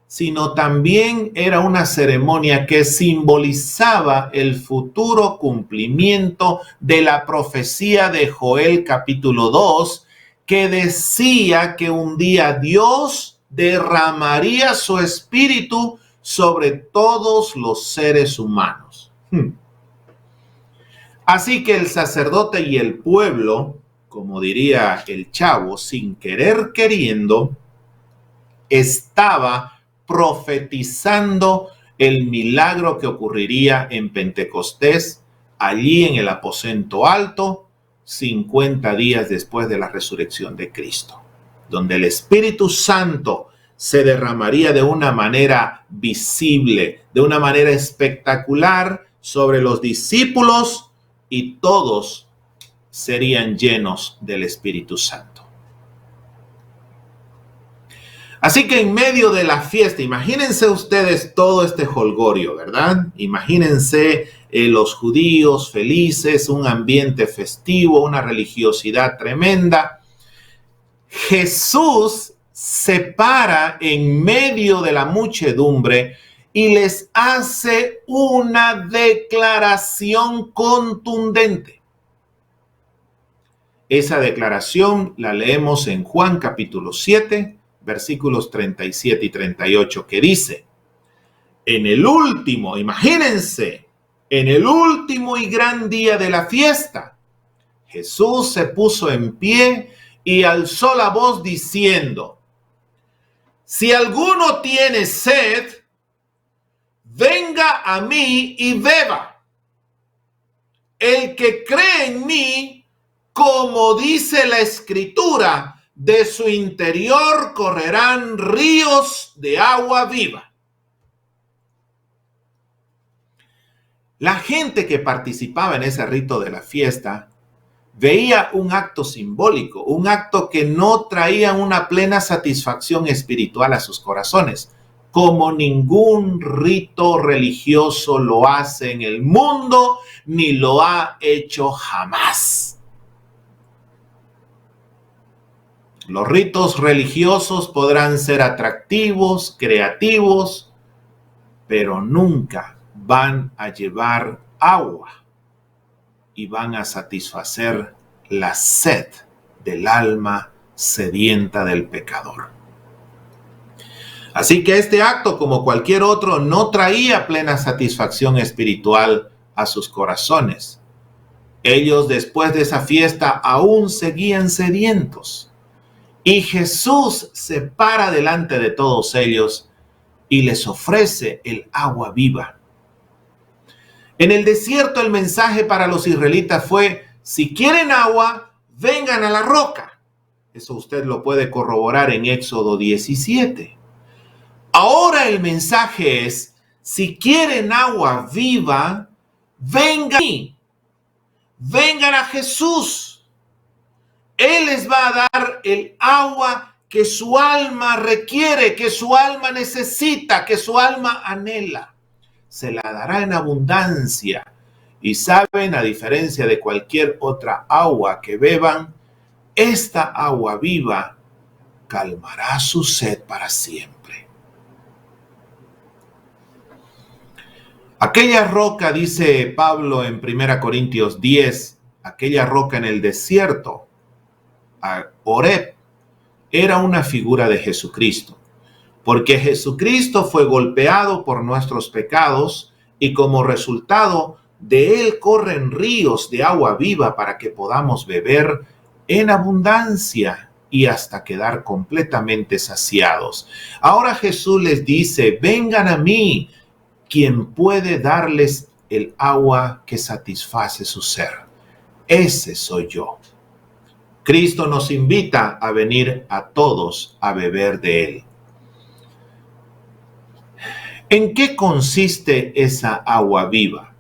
sino también era una ceremonia que simbolizaba el futuro cumplimiento de la profecía de Joel capítulo 2, que decía que un día Dios derramaría su espíritu sobre todos los seres humanos. Así que el sacerdote y el pueblo, como diría el Chavo, sin querer queriendo, estaba profetizando el milagro que ocurriría en Pentecostés, allí en el aposento alto, 50 días después de la resurrección de Cristo, donde el Espíritu Santo se derramaría de una manera visible, de una manera espectacular sobre los discípulos y todos serían llenos del Espíritu Santo. Así que en medio de la fiesta, imagínense ustedes todo este jolgorio, ¿verdad? Imagínense los judíos felices, un ambiente festivo, una religiosidad tremenda. Jesús se para en medio de la muchedumbre y les hace una declaración contundente. Esa declaración la leemos en Juan capítulo 7, versículos 37 y 38, que dice: en el último, imagínense, en el último y gran día de la fiesta, Jesús se puso en pie y alzó la voz diciendo: si alguno tiene sed, venga a mí y beba. El que cree en mí, como dice la Escritura, de su interior correrán ríos de agua viva. La gente que participaba en ese rito de la fiesta veía un acto simbólico, un acto que no traía una plena satisfacción espiritual a sus corazones, como ningún rito religioso lo hace en el mundo, ni lo ha hecho jamás. Los ritos religiosos podrán ser atractivos, creativos, pero nunca van a llevar agua y van a satisfacer la sed del alma sedienta del pecador. Así que este acto, como cualquier otro, no traía plena satisfacción espiritual a sus corazones. Ellos, después de esa fiesta, aún seguían sedientos. Y Jesús se para delante de todos ellos y les ofrece el agua viva. En el desierto el mensaje para los israelitas fue: si quieren agua, vengan a la roca. Eso usted lo puede corroborar en Éxodo 17. Ahora el mensaje es: si quieren agua viva, vengan a mí. Vengan a Jesús. Él les va a dar el agua que su alma requiere, que su alma necesita, que su alma anhela. Se la dará en abundancia. Y saben, a diferencia de cualquier otra agua que beban, esta agua viva calmará su sed para siempre. Aquella roca, dice Pablo en 1 Corintios 10, aquella roca en el desierto, Horeb, era una figura de Jesucristo, porque Jesucristo fue golpeado por nuestros pecados y como resultado de él corren ríos de agua viva para que podamos beber en abundancia y hasta quedar completamente saciados. Ahora Jesús les dice: vengan a mí, quien puede darles el agua que satisface su ser. Ese soy yo. Cristo nos invita a venir a todos a beber de él. ¿En qué consiste esa agua viva?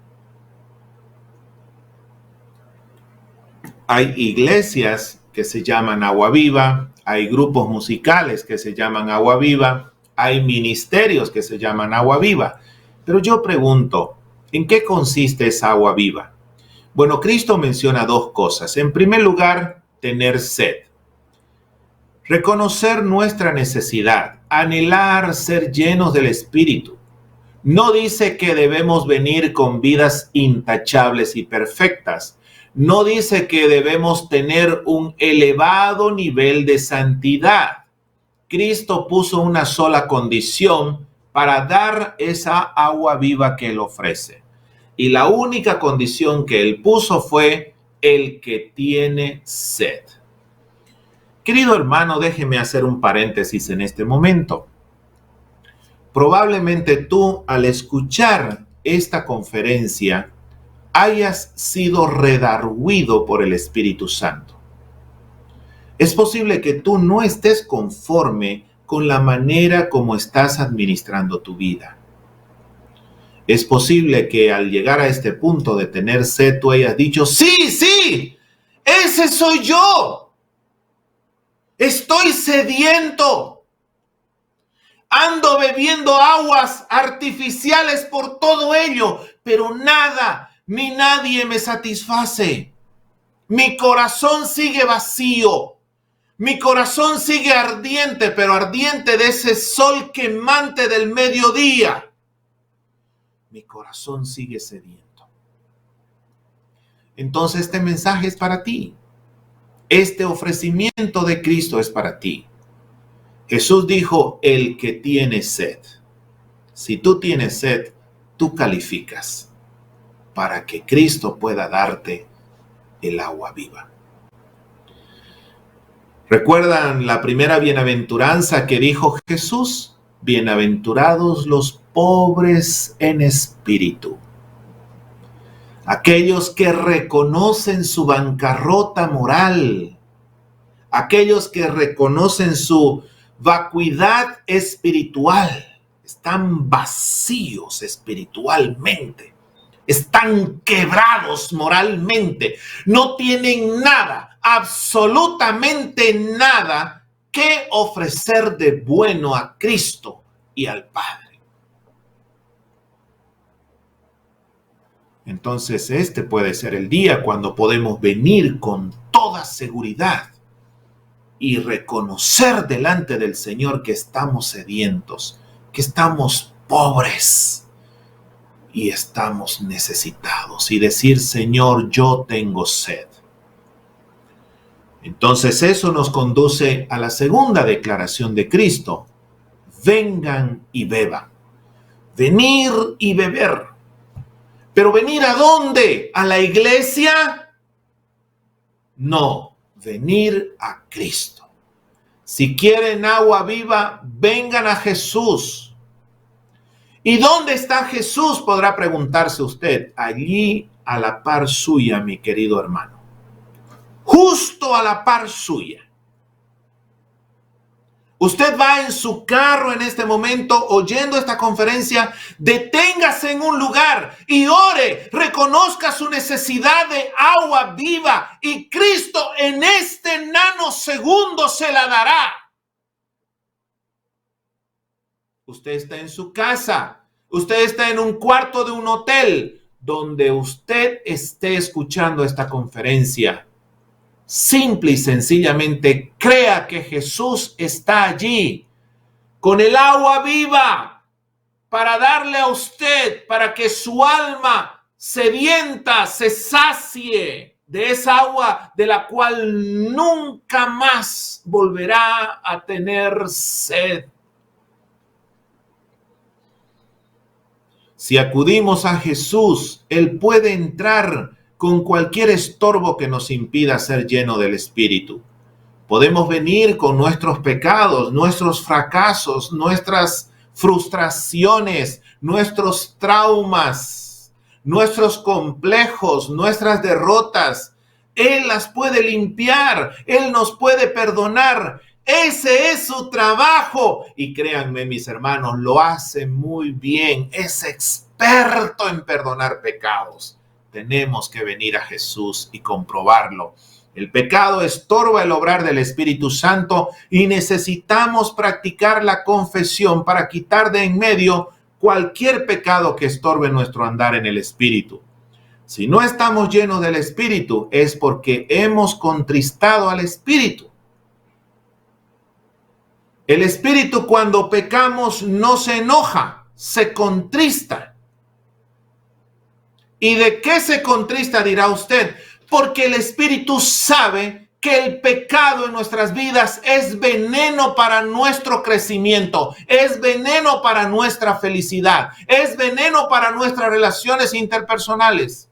Hay iglesias que se llaman Agua Viva, hay grupos musicales que se llaman Agua Viva, hay ministerios que se llaman Agua Viva. Pero yo pregunto, ¿en qué consiste esa agua viva? Bueno, Cristo menciona dos cosas. En primer lugar, tener sed. Reconocer nuestra necesidad, anhelar ser llenos del Espíritu. No dice que debemos venir con vidas intachables y perfectas. No dice que debemos tener un elevado nivel de santidad. Cristo puso una sola condición para dar esa agua viva que él ofrece. Y la única condición que él puso fue el que tiene sed. Querido hermano, déjeme hacer un paréntesis en este momento. Probablemente tú, al escuchar esta conferencia, hayas sido redarguido por el Espíritu Santo. Es posible que tú no estés conforme con la manera como estás administrando tu vida. Es posible que al llegar a este punto de tener sed, tú hayas dicho: sí, sí, ese soy yo. Estoy sediento. Ando bebiendo aguas artificiales por todo ello, pero nada ni nadie me satisface. Mi corazón sigue vacío. Mi corazón sigue ardiente, pero ardiente de ese sol quemante del mediodía. Mi corazón sigue sediento. Entonces este mensaje es para ti. Este ofrecimiento de Cristo es para ti. Jesús dijo: el que tiene sed. Si tú tienes sed, tú calificas para que Cristo pueda darte el agua viva. ¿Recuerdan la primera bienaventuranza que dijo Jesús? Bienaventurados los pobres en espíritu. Aquellos que reconocen su bancarrota moral. Aquellos que reconocen su vacuidad espiritual. Están vacíos espiritualmente. Están quebrados moralmente. No tienen nada, absolutamente nada que ofrecer de bueno a Cristo y al Padre. Entonces este puede ser el día cuando podemos venir con toda seguridad y reconocer delante del Señor que estamos sedientos, que estamos pobres y estamos necesitados, y decir: Señor, yo tengo sed. Entonces eso nos conduce a la segunda declaración de Cristo: vengan y beban. Venir y beber. ¿Pero venir a dónde? ¿A la iglesia? No, venir a Cristo. Si quieren agua viva, vengan a Jesús. ¿Y dónde está Jesús?, podrá preguntarse usted. Allí a la par suya, mi querido hermano. Justo a la par suya. Usted va en su carro en este momento oyendo esta conferencia, deténgase en un lugar y ore, reconozca su necesidad de agua viva y Cristo en este nanosegundo se la dará. Usted está en su casa, usted está en un cuarto de un hotel, donde usted esté escuchando esta conferencia. Simple y sencillamente crea que Jesús está allí con el agua viva para darle a usted, para que su alma sedienta se sacie de esa agua de la cual nunca más volverá a tener sed. Si acudimos a Jesús, Él puede entrar con cualquier estorbo que nos impida ser lleno del Espíritu. Podemos venir con nuestros pecados, nuestros fracasos, nuestras frustraciones, nuestros traumas, nuestros complejos, nuestras derrotas. Él las puede limpiar, Él nos puede perdonar. Ese es su trabajo. Y créanme, mis hermanos, lo hace muy bien. Es experto en perdonar pecados. Tenemos que venir a Jesús y comprobarlo. El pecado estorba el obrar del Espíritu Santo y necesitamos practicar la confesión para quitar de en medio cualquier pecado que estorbe nuestro andar en el Espíritu. Si no estamos llenos del Espíritu, es porque hemos contristado al Espíritu. El Espíritu, cuando pecamos, no se enoja, se contrista. ¿Y de qué se contrista?, dirá usted. Porque el Espíritu sabe que el pecado en nuestras vidas es veneno para nuestro crecimiento, es veneno para nuestra felicidad, es veneno para nuestras relaciones interpersonales.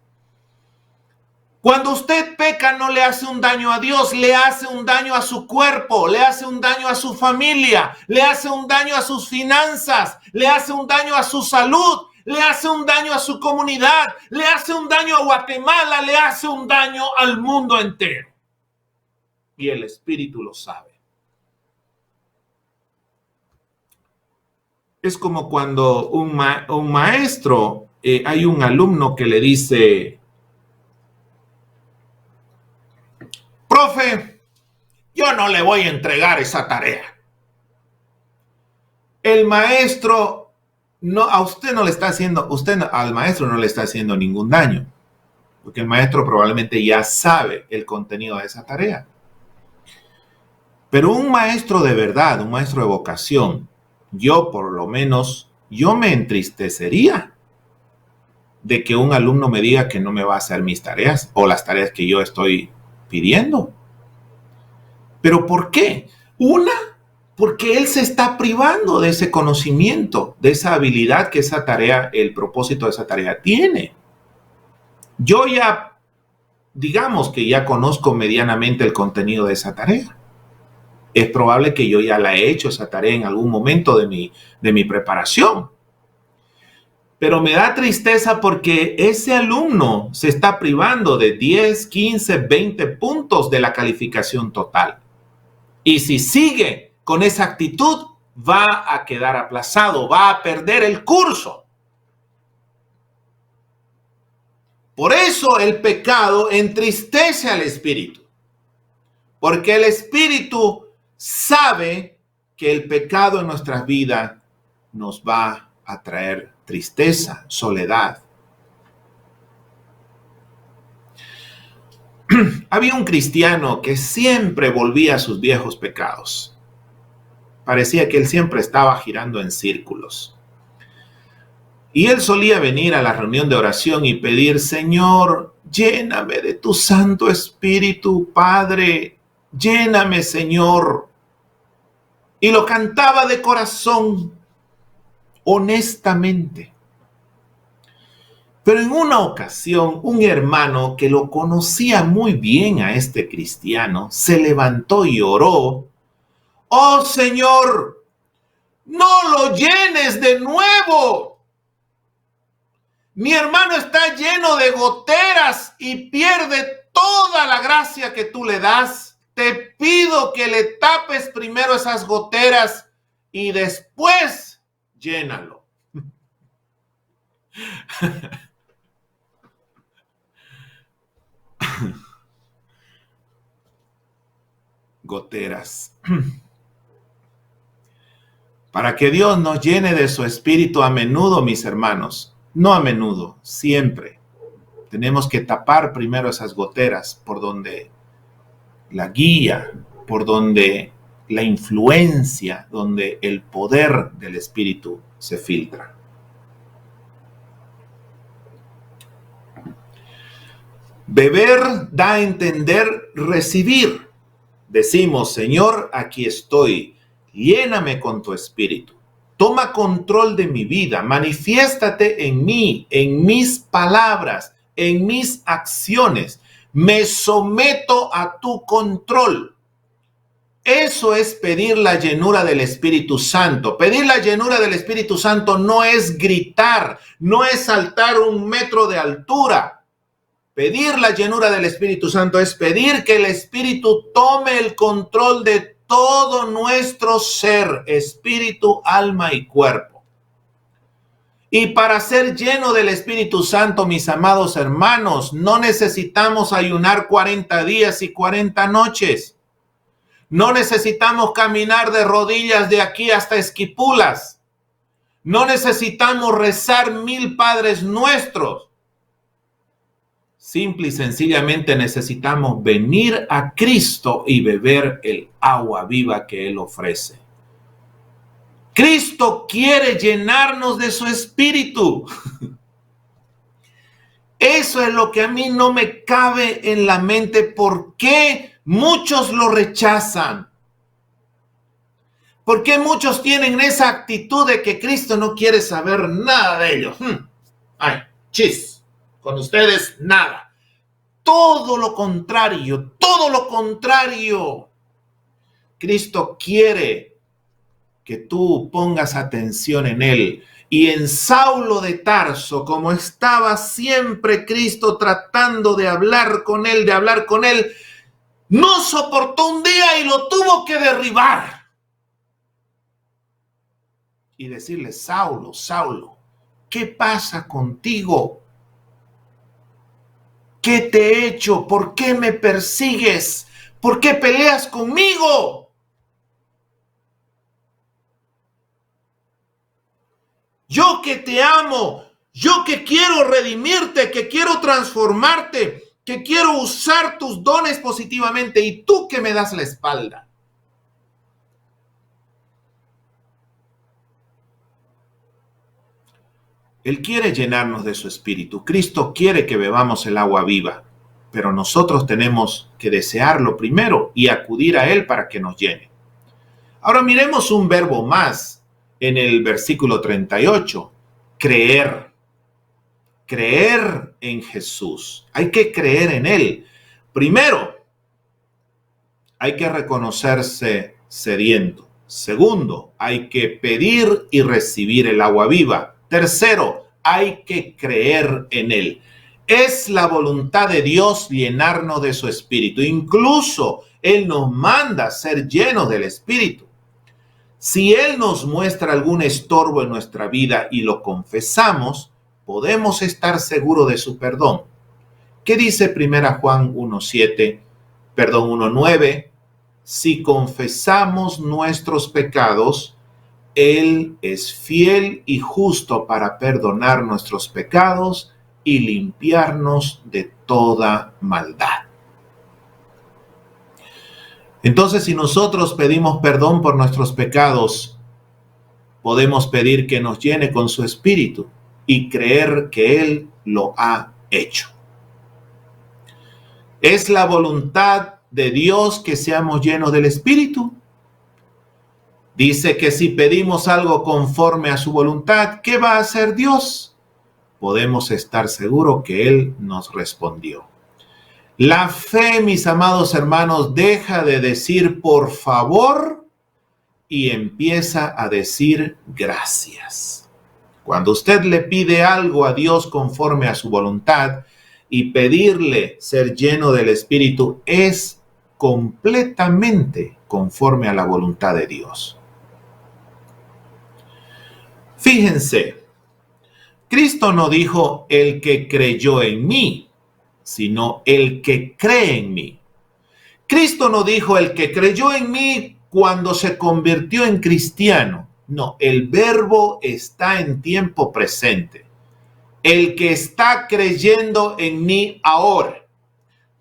Cuando usted peca, no le hace un daño a Dios, le hace un daño a su cuerpo, le hace un daño a su familia, le hace un daño a sus finanzas, le hace un daño a su salud, le hace un daño a su comunidad, le hace un daño a Guatemala, le hace un daño al mundo entero. Y el Espíritu lo sabe. Es como cuando un maestro, hay un alumno que le dice: profe, yo no le voy a entregar esa tarea. El maestro no, a usted no le está haciendo, al maestro no le está haciendo ningún daño, porque el maestro probablemente ya sabe el contenido de esa tarea. Pero un maestro de verdad, un maestro de vocación, yo por lo menos, yo me entristecería de que un alumno me diga que no me va a hacer mis tareas o las tareas que yo estoy pidiendo. ¿Pero por qué? Porque él se está privando de ese conocimiento, de esa habilidad que esa tarea, el propósito de esa tarea tiene. Yo ya, digamos que ya conozco medianamente el contenido de esa tarea. Es probable que yo ya la he hecho esa tarea en algún momento de mi preparación. Pero me da tristeza porque ese alumno se está privando de 10, 15, 20 puntos de la calificación total. Y si sigue con esa actitud, va a quedar aplazado, va a perder el curso. Por eso el pecado entristece al Espíritu. Porque el Espíritu sabe que el pecado en nuestras vidas nos va a traer tristeza, soledad. Había un cristiano que siempre volvía a sus viejos pecados. Parecía que él siempre estaba girando en círculos. Y él solía venir a la reunión de oración y pedir: Señor, lléname de tu Santo Espíritu, Padre, lléname, Señor. Y lo cantaba de corazón, honestamente. Pero en una ocasión, un hermano que lo conocía muy bien a este cristiano, se levantó y oró: ¡Oh, Señor, no lo llenes de nuevo! Mi hermano está lleno de goteras y pierde toda la gracia que tú le das. Te pido que le tapes primero esas goteras y después llénalo. Goteras. Para que Dios nos llene de su espíritu a menudo, mis hermanos, no a menudo, siempre, tenemos que tapar primero esas goteras por donde la guía, por donde la influencia, donde el poder del espíritu se filtra. Beber da a entender recibir. Decimos: Señor, aquí estoy, lléname con tu espíritu. Toma control de mi vida, manifiéstate en mí, en mis palabras, en mis acciones. Me someto a tu control. Eso es pedir la llenura del Espíritu Santo. Pedir la llenura del Espíritu Santo no es gritar, no es saltar 1 metro de altura. Pedir la llenura del Espíritu Santo es pedir que el Espíritu tome el control de todo nuestro ser, espíritu, alma y cuerpo. Y para ser lleno del Espíritu Santo, mis amados hermanos, no necesitamos ayunar 40 días y 40 noches. No necesitamos caminar de rodillas de aquí hasta Esquipulas. No necesitamos rezar 1000 Padres Nuestros. Simple y sencillamente necesitamos venir a Cristo y beber el agua viva que Él ofrece. Cristo quiere llenarnos de su espíritu. Eso es lo que a mí no me cabe en la mente. ¿Por qué muchos lo rechazan? ¿Por qué muchos tienen esa actitud de que Cristo no quiere saber nada de ellos? Ay, chis, con ustedes nada. Todo lo contrario, todo lo contrario. Cristo quiere que tú pongas atención en Él. Y en Saulo de Tarso, como estaba siempre Cristo tratando de hablar con él, no soportó un día y lo tuvo que derribar. Y decirle: Saulo, Saulo, ¿qué pasa contigo? ¿Qué te he hecho? ¿Por qué me persigues? ¿Por qué peleas conmigo? Yo que te amo, yo que quiero redimirte, que quiero transformarte, que quiero usar tus dones positivamente, y tú que me das la espalda. Él quiere llenarnos de su espíritu. Cristo quiere que bebamos el agua viva, pero nosotros tenemos que desearlo primero y acudir a Él para que nos llene. Ahora miremos un verbo más en el versículo 38, creer. Creer en Jesús. Hay que creer en Él. Primero, hay que reconocerse sediento. Segundo, hay que pedir y recibir el agua viva. Tercero, hay que creer en Él. Es la voluntad de Dios llenarnos de su Espíritu. Incluso Él nos manda ser llenos del Espíritu. Si Él nos muestra algún estorbo en nuestra vida y lo confesamos, podemos estar seguros de su perdón. ¿Qué dice 1 Juan 1:9? Si confesamos nuestros pecados, Él es fiel y justo para perdonar nuestros pecados y limpiarnos de toda maldad. Entonces, si nosotros pedimos perdón por nuestros pecados, podemos pedir que nos llene con su Espíritu y creer que Él lo ha hecho. ¿Es la voluntad de Dios que seamos llenos del Espíritu? Dice que si pedimos algo conforme a su voluntad, ¿qué va a hacer Dios? Podemos estar seguros que Él nos respondió. La fe, mis amados hermanos, deja de decir por favor y empieza a decir gracias. Cuando usted le pide algo a Dios conforme a su voluntad y pedirle ser lleno del Espíritu es completamente conforme a la voluntad de Dios. Fíjense, Cristo no dijo el que creyó en mí, sino el que cree en mí. Cristo no dijo el que creyó en mí cuando se convirtió en cristiano. No, el verbo está en tiempo presente. El que está creyendo en mí ahora.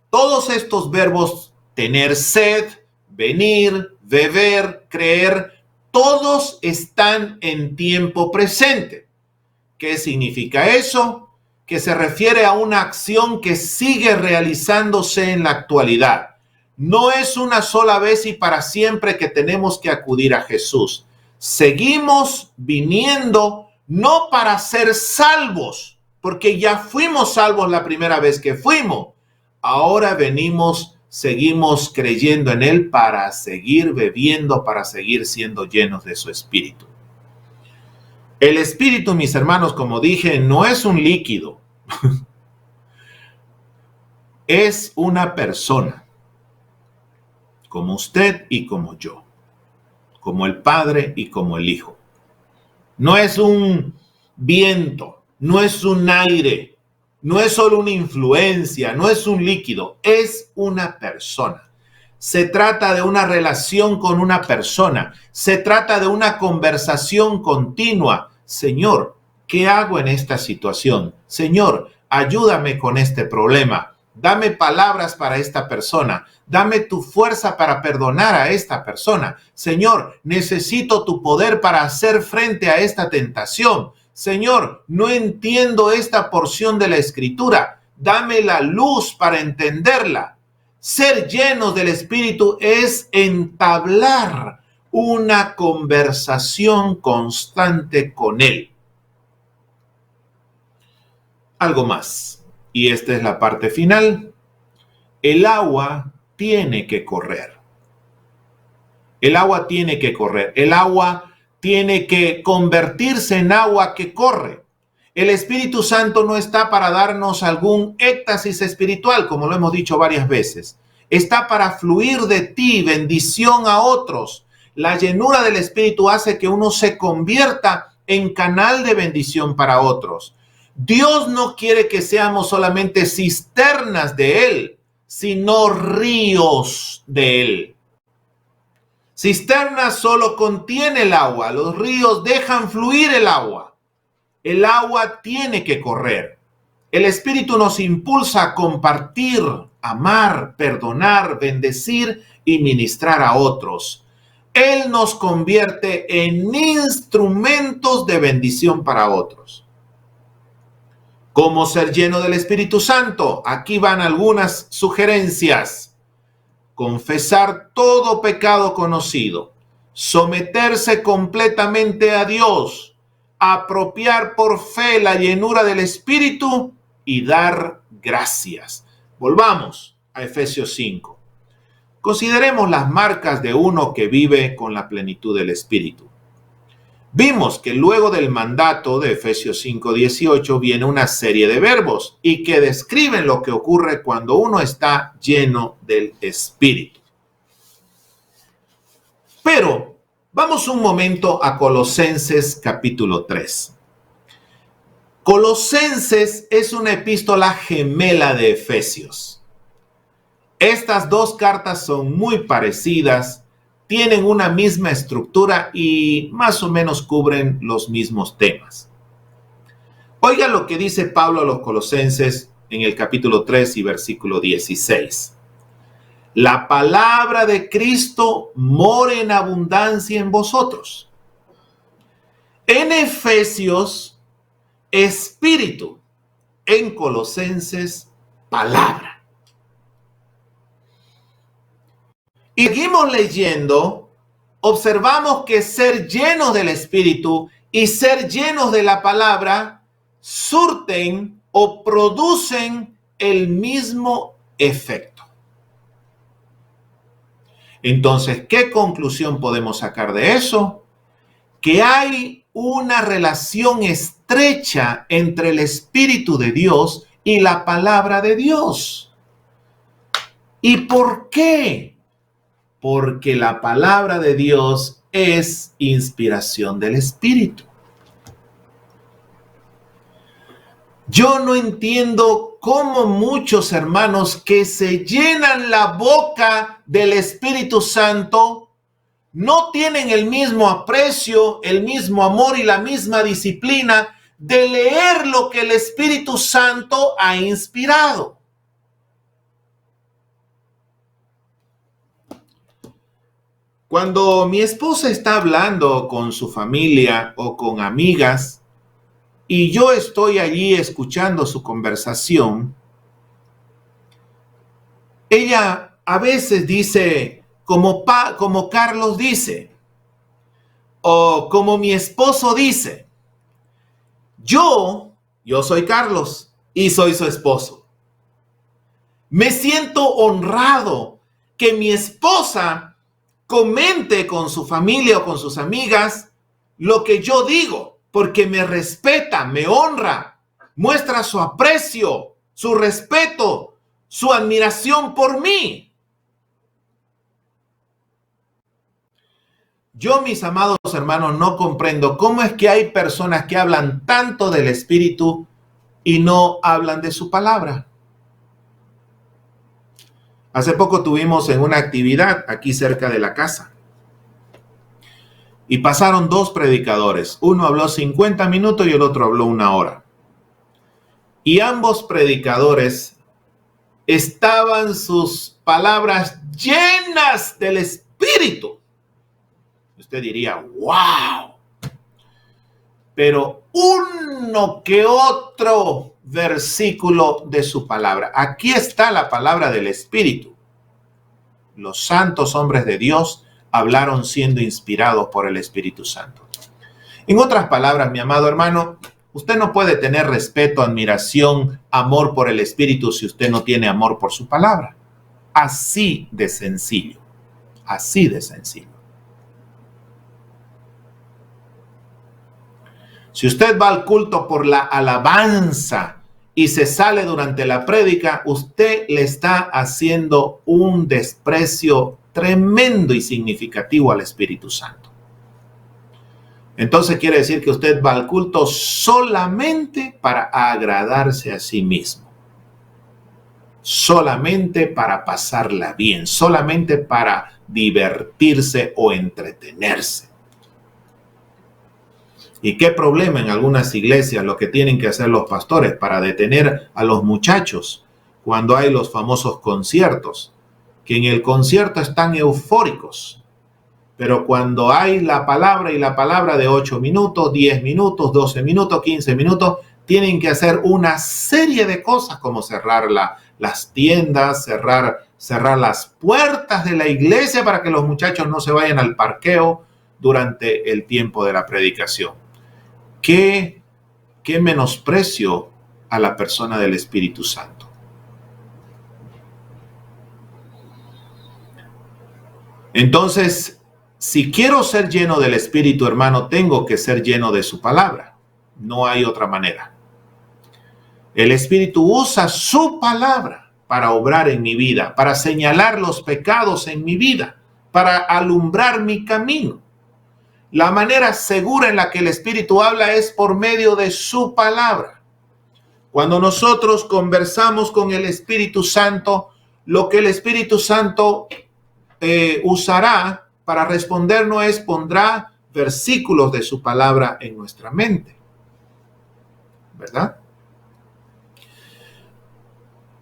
Todos estos verbos, tener sed, venir, beber, creer, todos están en tiempo presente. ¿Qué significa eso? Que se refiere a una acción que sigue realizándose en la actualidad. No es una sola vez y para siempre que tenemos que acudir a Jesús. Seguimos viniendo no para ser salvos, porque ya fuimos salvos la primera vez que fuimos. Ahora venimos, seguimos creyendo en Él para seguir bebiendo, para seguir siendo llenos de su Espíritu. El Espíritu, mis hermanos, como dije, no es un líquido. Es una persona, como usted y como yo, como el Padre y como el Hijo. No es un viento, no es un aire, no es solo una influencia, no es un líquido, es una persona. Se trata de una relación con una persona, se trata de una conversación continua. Señor, ¿qué hago en esta situación? Señor, ayúdame con este problema. Dame palabras para esta persona. Dame tu fuerza para perdonar a esta persona. Señor, necesito tu poder para hacer frente a esta tentación. Señor, no entiendo esta porción de la Escritura. Dame la luz para entenderla. Ser llenos del Espíritu es entablar una conversación constante con Él. Algo más, y esta es la parte final. El agua tiene que correr. El agua tiene que correr. El agua tiene que convertirse en agua que corre. El Espíritu Santo no está para darnos algún éxtasis espiritual, como lo hemos dicho varias veces. Está para fluir de ti, bendición a otros. La llenura del Espíritu hace que uno se convierta en canal de bendición para otros. Dios no quiere que seamos solamente cisternas de Él, sino ríos de Él. Cisterna solo contiene el agua, los ríos dejan fluir el agua. El agua tiene que correr. El Espíritu nos impulsa a compartir, amar, perdonar, bendecir y ministrar a otros. Él nos convierte en instrumentos de bendición para otros. ¿Cómo ser lleno del Espíritu Santo? Aquí van algunas sugerencias. Confesar todo pecado conocido. Someterse completamente a Dios. Apropiar por fe la llenura del Espíritu y dar gracias. Volvamos a Efesios 5. Consideremos las marcas de uno que vive con la plenitud del Espíritu. Vimos que luego del mandato de Efesios 5:18 viene una serie de verbos y que describen lo que ocurre cuando uno está lleno del Espíritu. Pero vamos un momento a Colosenses capítulo 3. Colosenses es una epístola gemela de Efesios. Estas dos cartas son muy parecidas, tienen una misma estructura y más o menos cubren los mismos temas. Oiga lo que dice Pablo a los Colosenses en el capítulo 3 y versículo 16. la palabra de Cristo more en abundancia en vosotros. En Efesios, espíritu. En Colosenses, palabra. Y seguimos leyendo, observamos que ser llenos del espíritu y ser llenos de la palabra surten o producen el mismo efecto. Entonces, ¿qué conclusión podemos sacar de eso? Que hay una relación estrecha entre el Espíritu de Dios y la palabra de Dios. ¿Y por qué? Porque la palabra de Dios es inspiración del Espíritu. Yo no entiendo cómo muchos hermanos que se llenan la boca del Espíritu Santo no tienen el mismo aprecio, el mismo amor y la misma disciplina de leer lo que el Espíritu Santo ha inspirado. Cuando mi esposa está hablando con su familia o con amigas y yo estoy allí escuchando su conversación, ella a veces dice, como Carlos dice, o como mi esposo dice, yo soy Carlos y soy su esposo. Me siento honrado que mi esposa comente con su familia o con sus amigas lo que yo digo, porque me respeta, me honra, muestra su aprecio, su respeto, su admiración por mí. Yo, mis amados hermanos, no comprendo cómo es que hay personas que hablan tanto del Espíritu y no hablan de su palabra. Hace poco tuvimos en una actividad aquí cerca de la casa y pasaron dos predicadores. Uno habló 50 minutos y el otro habló 1 hora. Y ambos predicadores estaban sus palabras llenas del Espíritu. Usted diría, wow. Pero uno que otro versículo de su palabra. Aquí está la palabra del Espíritu. Los santos hombres de Dios hablaron siendo inspirados por el Espíritu Santo. En otras palabras, mi amado hermano, usted no puede tener respeto, admiración, amor por el Espíritu si usted no tiene amor por su palabra. Así de sencillo. Así de sencillo. Si usted va al culto por la alabanza y se sale durante la prédica, usted le está haciendo un desprecio tremendo y significativo al Espíritu Santo. Entonces quiere decir que usted va al culto solamente para agradarse a sí mismo. Solamente para pasarla bien, solamente para divertirse o entretenerse. ¿Y qué problema en algunas iglesias lo que tienen que hacer los pastores para detener a los muchachos cuando hay los famosos conciertos? Que en el concierto están eufóricos, pero cuando hay la palabra y la palabra de 8 minutos, 10 minutos, 12 minutos, 15 minutos, tienen que hacer una serie de cosas como cerrar las tiendas, cerrar las puertas de la iglesia para que los muchachos no se vayan al parqueo durante el tiempo de la predicación. ¿Qué menosprecio a la persona del Espíritu Santo? Entonces, si quiero ser lleno del Espíritu, hermano, tengo que ser lleno de su palabra. No hay otra manera. El Espíritu usa su palabra para obrar en mi vida, para señalar los pecados en mi vida, para alumbrar mi camino. La manera segura en la que el Espíritu habla es por medio de su palabra. Cuando nosotros conversamos con el Espíritu Santo, lo que el Espíritu Santo usará para respondernos es pondrá versículos de su palabra en nuestra mente. ¿Verdad?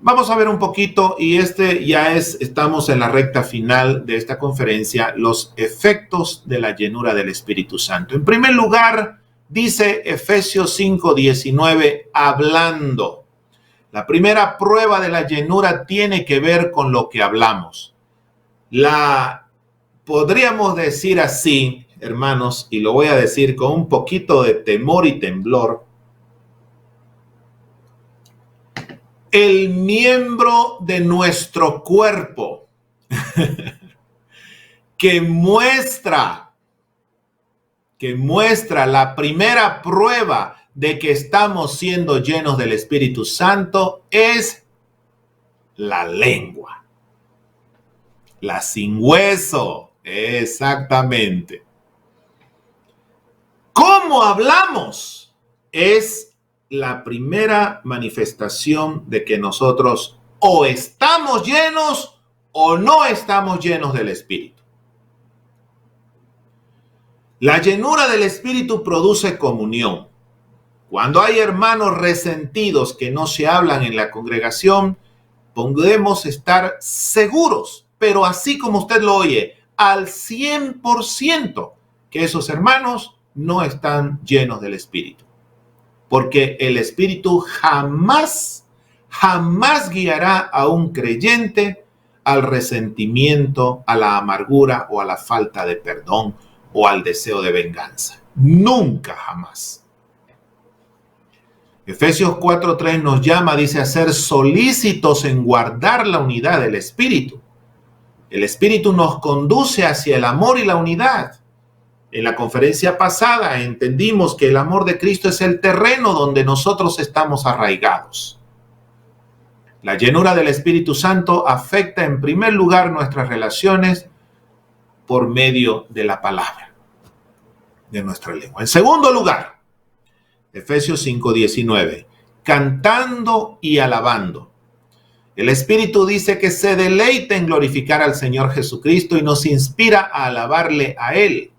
Vamos a ver un poquito, y estamos en la recta final de esta conferencia, los efectos de la llenura del Espíritu Santo. En primer lugar, dice Efesios 5:19, hablando. La primera prueba de la llenura tiene que ver con lo que hablamos. Podríamos decir así, hermanos, y lo voy a decir con un poquito de temor y temblor, el miembro de nuestro cuerpo que muestra la primera prueba de que estamos siendo llenos del Espíritu Santo es la lengua. La sin hueso, exactamente. ¿Cómo hablamos? Es la primera manifestación de que nosotros o estamos llenos o no estamos llenos del Espíritu. La llenura del Espíritu produce comunión. Cuando hay hermanos resentidos que no se hablan en la congregación, podemos estar seguros, pero así como usted lo oye, al 100%, que esos hermanos no están llenos del Espíritu. Porque el Espíritu jamás guiará a un creyente al resentimiento, a la amargura o a la falta de perdón o al deseo de venganza. Nunca, jamás. Efesios 4:3 nos llama, dice, a ser solícitos en guardar la unidad del Espíritu. El Espíritu nos conduce hacia el amor y la unidad. En la conferencia pasada entendimos que el amor de Cristo es el terreno donde nosotros estamos arraigados. La llenura del Espíritu Santo afecta en primer lugar nuestras relaciones por medio de la palabra, de nuestra lengua. En segundo lugar, Efesios 5:19, cantando y alabando. El Espíritu dice que se deleita en glorificar al Señor Jesucristo y nos inspira a alabarle a Él.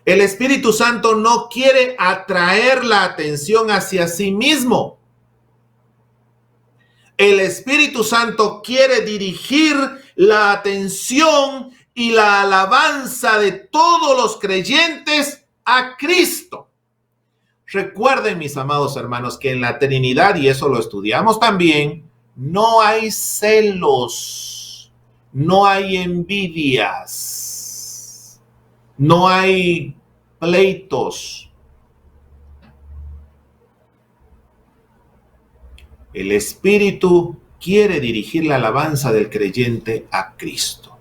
El Espíritu Santo no quiere atraer la atención hacia sí mismo. El Espíritu Santo quiere dirigir la atención y la alabanza de todos los creyentes a Cristo. Recuerden, mis amados hermanos, que en la Trinidad, y eso lo estudiamos también, no hay celos, no hay envidias, no hay pleitos. El Espíritu quiere dirigir la alabanza del creyente a Cristo.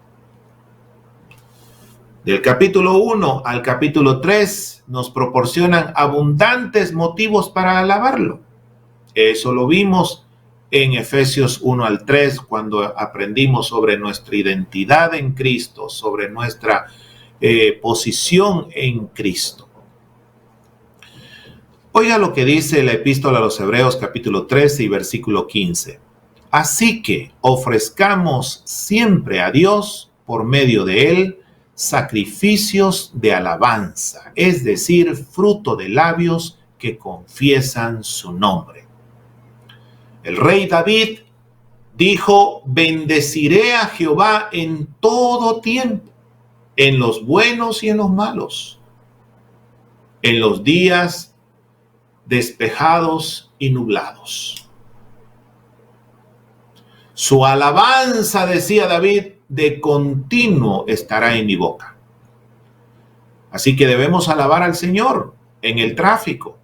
Del capítulo 1 al capítulo 3 nos proporcionan abundantes motivos para alabarlo. Eso lo vimos en Efesios 1 al 3 cuando aprendimos sobre nuestra identidad en Cristo, sobre nuestra posición en Cristo. Oiga lo que dice la epístola a los Hebreos capítulo 13 y versículo 15. Así que ofrezcamos siempre a Dios por medio de Él sacrificios de alabanza, es decir, fruto de labios que confiesan su nombre. El rey David dijo, bendeciré a Jehová en todo tiempo, en los buenos y en los malos, en los días despejados y nublados. Su alabanza, decía David, de continuo estará en mi boca. Así que debemos alabar al Señor en el tráfico,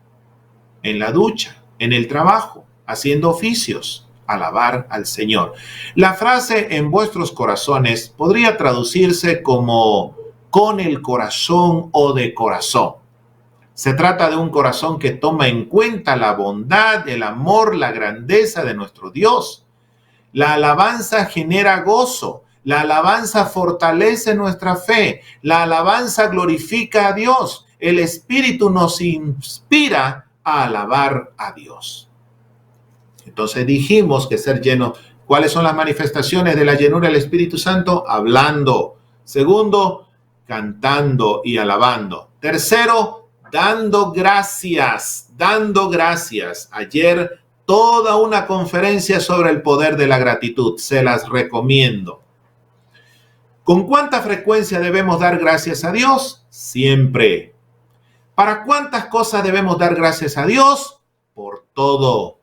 en la ducha, en el trabajo, haciendo oficios, alabar al Señor. La frase en vuestros corazones podría traducirse como con el corazón o de corazón. Se trata de un corazón que toma en cuenta la bondad, el amor, la grandeza de nuestro Dios. La alabanza genera gozo. La alabanza fortalece nuestra fe. La alabanza glorifica a Dios. El Espíritu nos inspira a alabar a Dios. Entonces dijimos que ser lleno, ¿cuáles son las manifestaciones de la llenura del Espíritu Santo? Hablando. Segundo, cantando y alabando. Tercero, dando gracias. Ayer toda una conferencia sobre el poder de la gratitud. Se las recomiendo. ¿Con cuánta frecuencia debemos dar gracias a Dios? Siempre. ¿Para cuántas cosas debemos dar gracias a Dios? Por todo.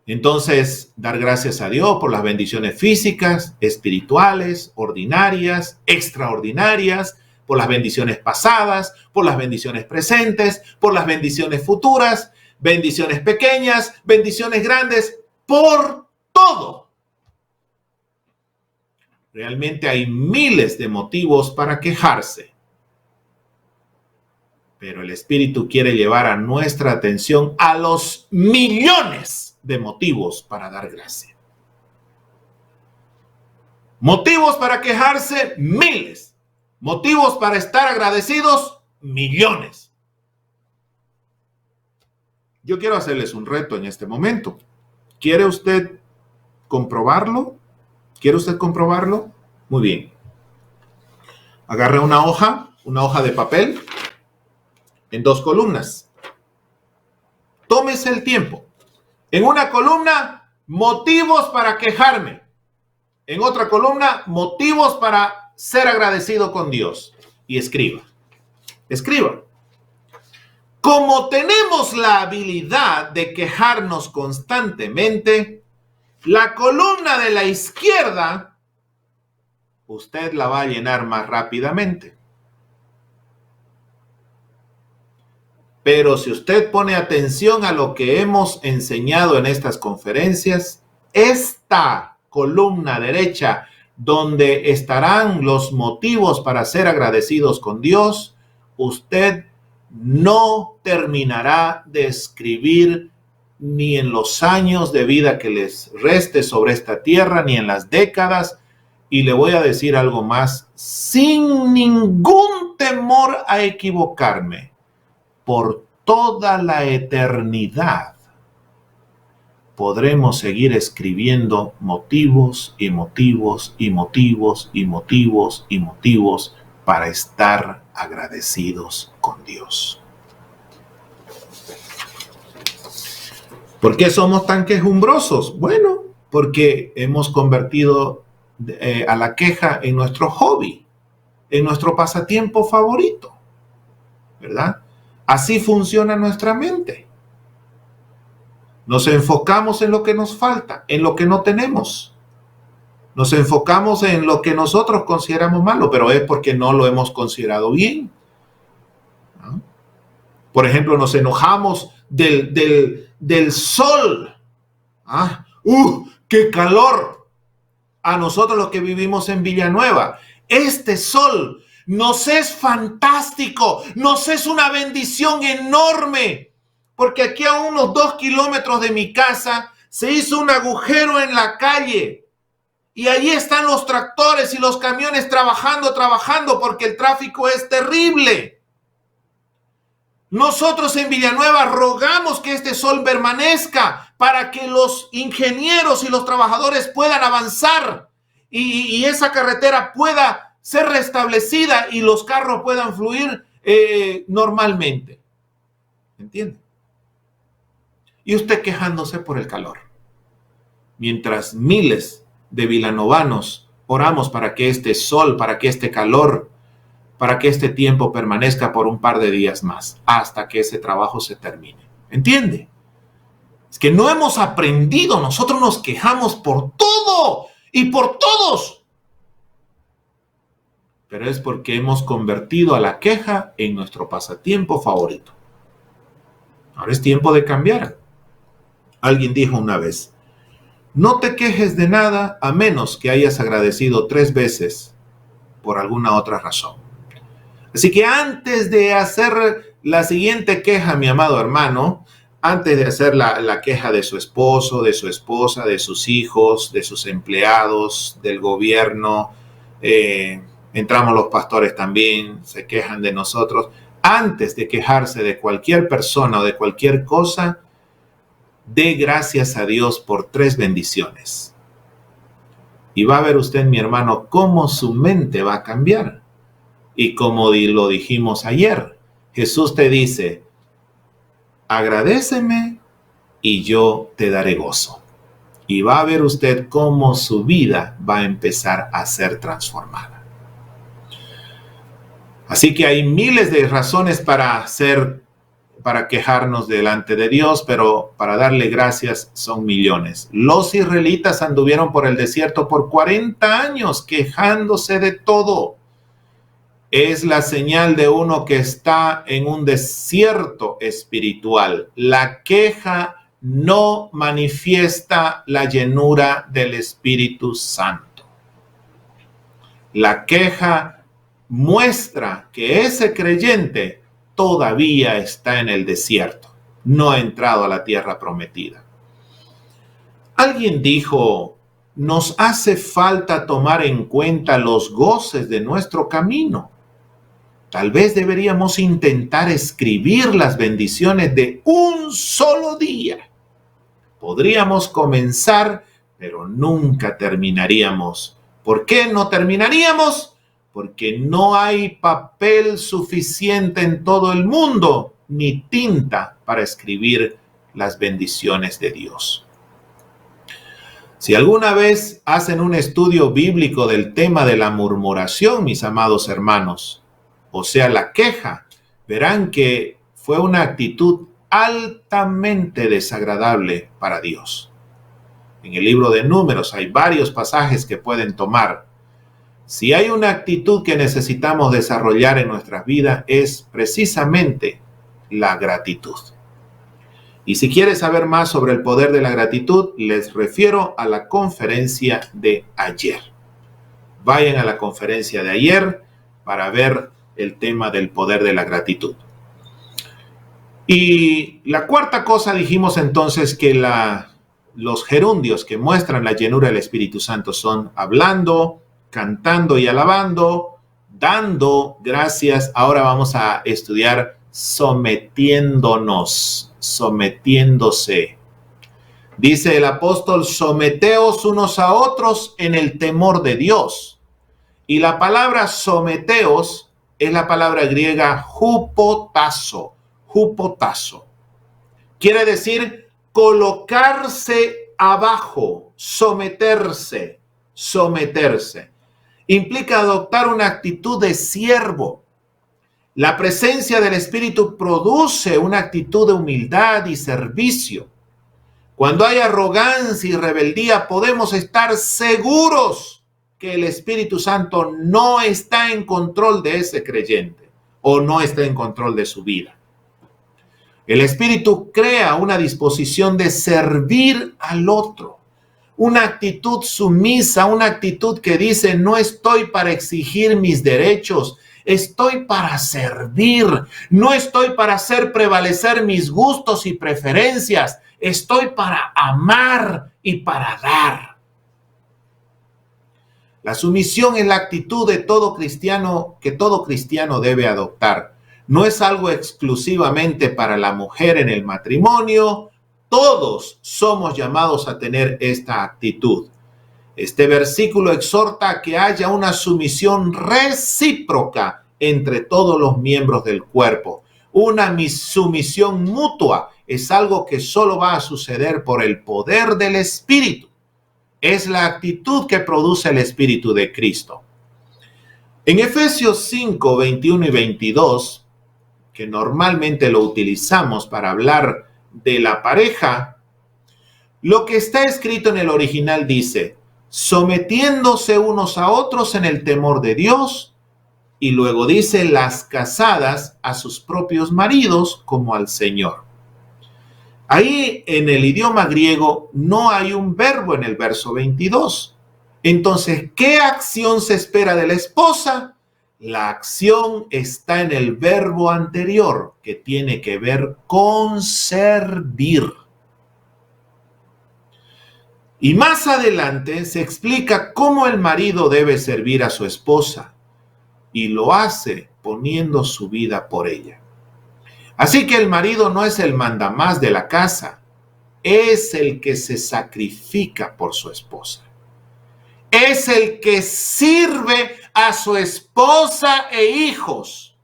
Entonces, dar gracias a Dios por las bendiciones físicas, espirituales, ordinarias, extraordinarias, por las bendiciones pasadas, por las bendiciones presentes, por las bendiciones futuras, bendiciones pequeñas, bendiciones grandes, por todo. Realmente hay miles de motivos para quejarse. Pero el Espíritu quiere llevar a nuestra atención a los millones de motivos para dar gracia. Motivos para quejarse, miles. Motivos para estar agradecidos, millones. Yo quiero hacerles un reto en este momento. ¿Quiere usted comprobarlo? ¿Quiere usted comprobarlo? Muy bien. Agarre una hoja de papel en 2 columnas. Tómese el tiempo. En una columna, motivos para quejarme. En otra columna, motivos para ser agradecido con Dios. Y escriba. Escriba. Como tenemos la habilidad de quejarnos constantemente, la columna de la izquierda, usted la va a llenar más rápidamente. Pero si usted pone atención a lo que hemos enseñado en estas conferencias, esta columna derecha, donde estarán los motivos para ser agradecidos con Dios, usted no terminará de escribir ni en los años de vida que les reste sobre esta tierra, ni en las décadas. Y le voy a decir algo más, sin ningún temor a equivocarme. Por toda la eternidad podremos seguir escribiendo motivos y motivos y motivos y motivos y motivos para estar agradecidos con Dios. ¿Por qué somos tan quejumbrosos? Bueno, porque hemos convertido a la queja en nuestro hobby, en nuestro pasatiempo favorito, ¿verdad? Así funciona nuestra mente. Nos enfocamos en lo que nos falta, en lo que no tenemos. Nos enfocamos en lo que nosotros consideramos malo, pero es porque no lo hemos considerado bien, ¿no? Por ejemplo, nos enojamos del sol. ¡Qué calor! A nosotros los que vivimos en Villanueva, este sol nos es fantástico, nos es una bendición enorme, porque aquí a unos 2 kilómetros de mi casa se hizo un agujero en la calle y allí están los tractores y los camiones trabajando porque el tráfico es terrible. Nosotros en Villanueva rogamos que este sol permanezca para que los ingenieros y los trabajadores puedan avanzar y esa carretera pueda ser restablecida y los carros puedan fluir normalmente. ¿Entiende? Y usted quejándose por el calor. Mientras miles de villanovanos oramos para que este sol, para que este calor, para que este tiempo permanezca por un par de días más, hasta que ese trabajo se termine. ¿Entiende? Es que no hemos aprendido, nosotros nos quejamos por todo y por todos. Pero es porque hemos convertido a la queja en nuestro pasatiempo favorito. Ahora es tiempo de cambiar. Alguien dijo una vez, no te quejes de nada a menos que hayas agradecido 3 veces por alguna otra razón. Así que antes de hacer la siguiente queja, mi amado hermano, antes de hacer la queja de su esposo, de su esposa, de sus hijos, de sus empleados, del gobierno, entramos los pastores también, se quejan de nosotros. Antes de quejarse de cualquier persona o de cualquier cosa, dé gracias a Dios por 3 bendiciones. Y va a ver usted, mi hermano, cómo su mente va a cambiar. Y como lo dijimos ayer, Jesús te dice, agradéceme y yo te daré gozo. Y va a ver usted cómo su vida va a empezar a ser transformada. Así que hay miles de razones para quejarnos delante de Dios, pero para darle gracias son millones. Los israelitas anduvieron por el desierto por 40 años quejándose de todo. Es la señal de uno que está en un desierto espiritual. La queja no manifiesta la llenura del Espíritu Santo. La queja muestra que ese creyente todavía está en el desierto, no ha entrado a la tierra prometida. Alguien dijo, nos hace falta tomar en cuenta los goces de nuestro camino. Tal vez deberíamos intentar escribir las bendiciones de un solo día. Podríamos comenzar, pero nunca terminaríamos. ¿Por qué no terminaríamos? Porque no hay papel suficiente en todo el mundo, ni tinta para escribir las bendiciones de Dios. Si alguna vez hacen un estudio bíblico del tema de la murmuración, mis amados hermanos, o sea, la queja, verán que fue una actitud altamente desagradable para Dios. En el libro de Números hay varios pasajes que pueden tomar. Si hay una actitud que necesitamos desarrollar en nuestras vidas es precisamente la gratitud. Y si quieres saber más sobre el poder de la gratitud, les refiero a la conferencia de ayer. Vayan a la conferencia de ayer para ver el tema del poder de la gratitud. Y la cuarta cosa dijimos entonces que los gerundios que muestran la llenura del Espíritu Santo son hablando, cantando y alabando, dando gracias. Ahora vamos a estudiar sometiéndonos, sometiéndose. Dice el apóstol, someteos unos a otros en el temor de Dios. Y la palabra someteos es la palabra griega hupotasso. Hupotasso. Quiere decir colocarse abajo, someterse, someterse. Implica adoptar una actitud de siervo. La presencia del Espíritu produce una actitud de humildad y servicio. Cuando hay arrogancia y rebeldía, podemos estar seguros que el Espíritu Santo no está en control de ese creyente o no está en control de su vida. El Espíritu crea una disposición de servir al otro, una actitud sumisa, una actitud que dice, no estoy para exigir mis derechos, estoy para servir, no estoy para hacer prevalecer mis gustos y preferencias, estoy para amar y para dar. La sumisión es la actitud de todo cristiano que todo cristiano debe adoptar. No es algo exclusivamente para la mujer en el matrimonio. Todos somos llamados a tener esta actitud. Este versículo exhorta a que haya una sumisión recíproca entre todos los miembros del cuerpo. Una sumisión mutua es algo que solo va a suceder por el poder del Espíritu. Es la actitud que produce el Espíritu de Cristo. En Efesios 5, 21 y 22, que normalmente lo utilizamos para hablar de la pareja, lo que está escrito en el original dice, sometiéndose unos a otros en el temor de Dios, y luego dice, las casadas a sus propios maridos como al Señor. Ahí en el idioma griego no hay un verbo en el verso 22. Entonces, ¿qué acción se espera de la esposa? La acción está en el verbo anterior, que tiene que ver con servir. Y más adelante se explica cómo el marido debe servir a su esposa, y lo hace poniendo su vida por ella. Así que el marido no es el mandamás de la casa, es el que se sacrifica por su esposa. Es el que sirve a su esposa e hijos.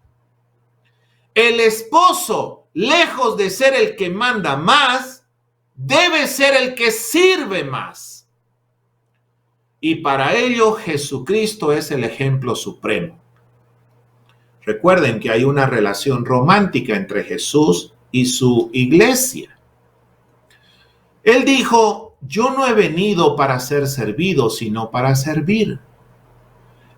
El esposo, lejos de ser el que manda más, debe ser el que sirve más. Y para ello Jesucristo es el ejemplo supremo. Recuerden que hay una relación romántica entre Jesús y su iglesia. Él dijo, yo no he venido para ser servido, sino para servir.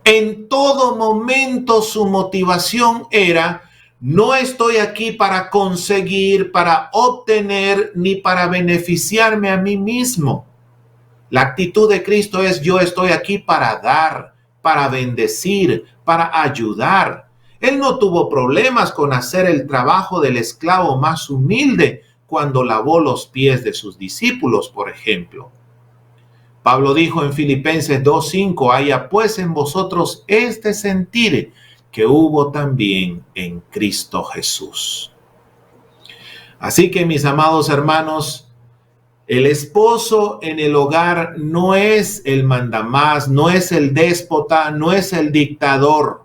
En todo momento su motivación era, no estoy aquí para conseguir, para obtener, ni para beneficiarme a mí mismo. La actitud de Cristo es, yo estoy aquí para dar, para bendecir, para ayudar. Él no tuvo problemas con hacer el trabajo del esclavo más humilde cuando lavó los pies de sus discípulos, por ejemplo. Pablo dijo en Filipenses 2:5, haya pues en vosotros este sentir que hubo también en Cristo Jesús. Así que, mis amados hermanos, el esposo en el hogar no es el mandamás, no es el déspota, no es el dictador,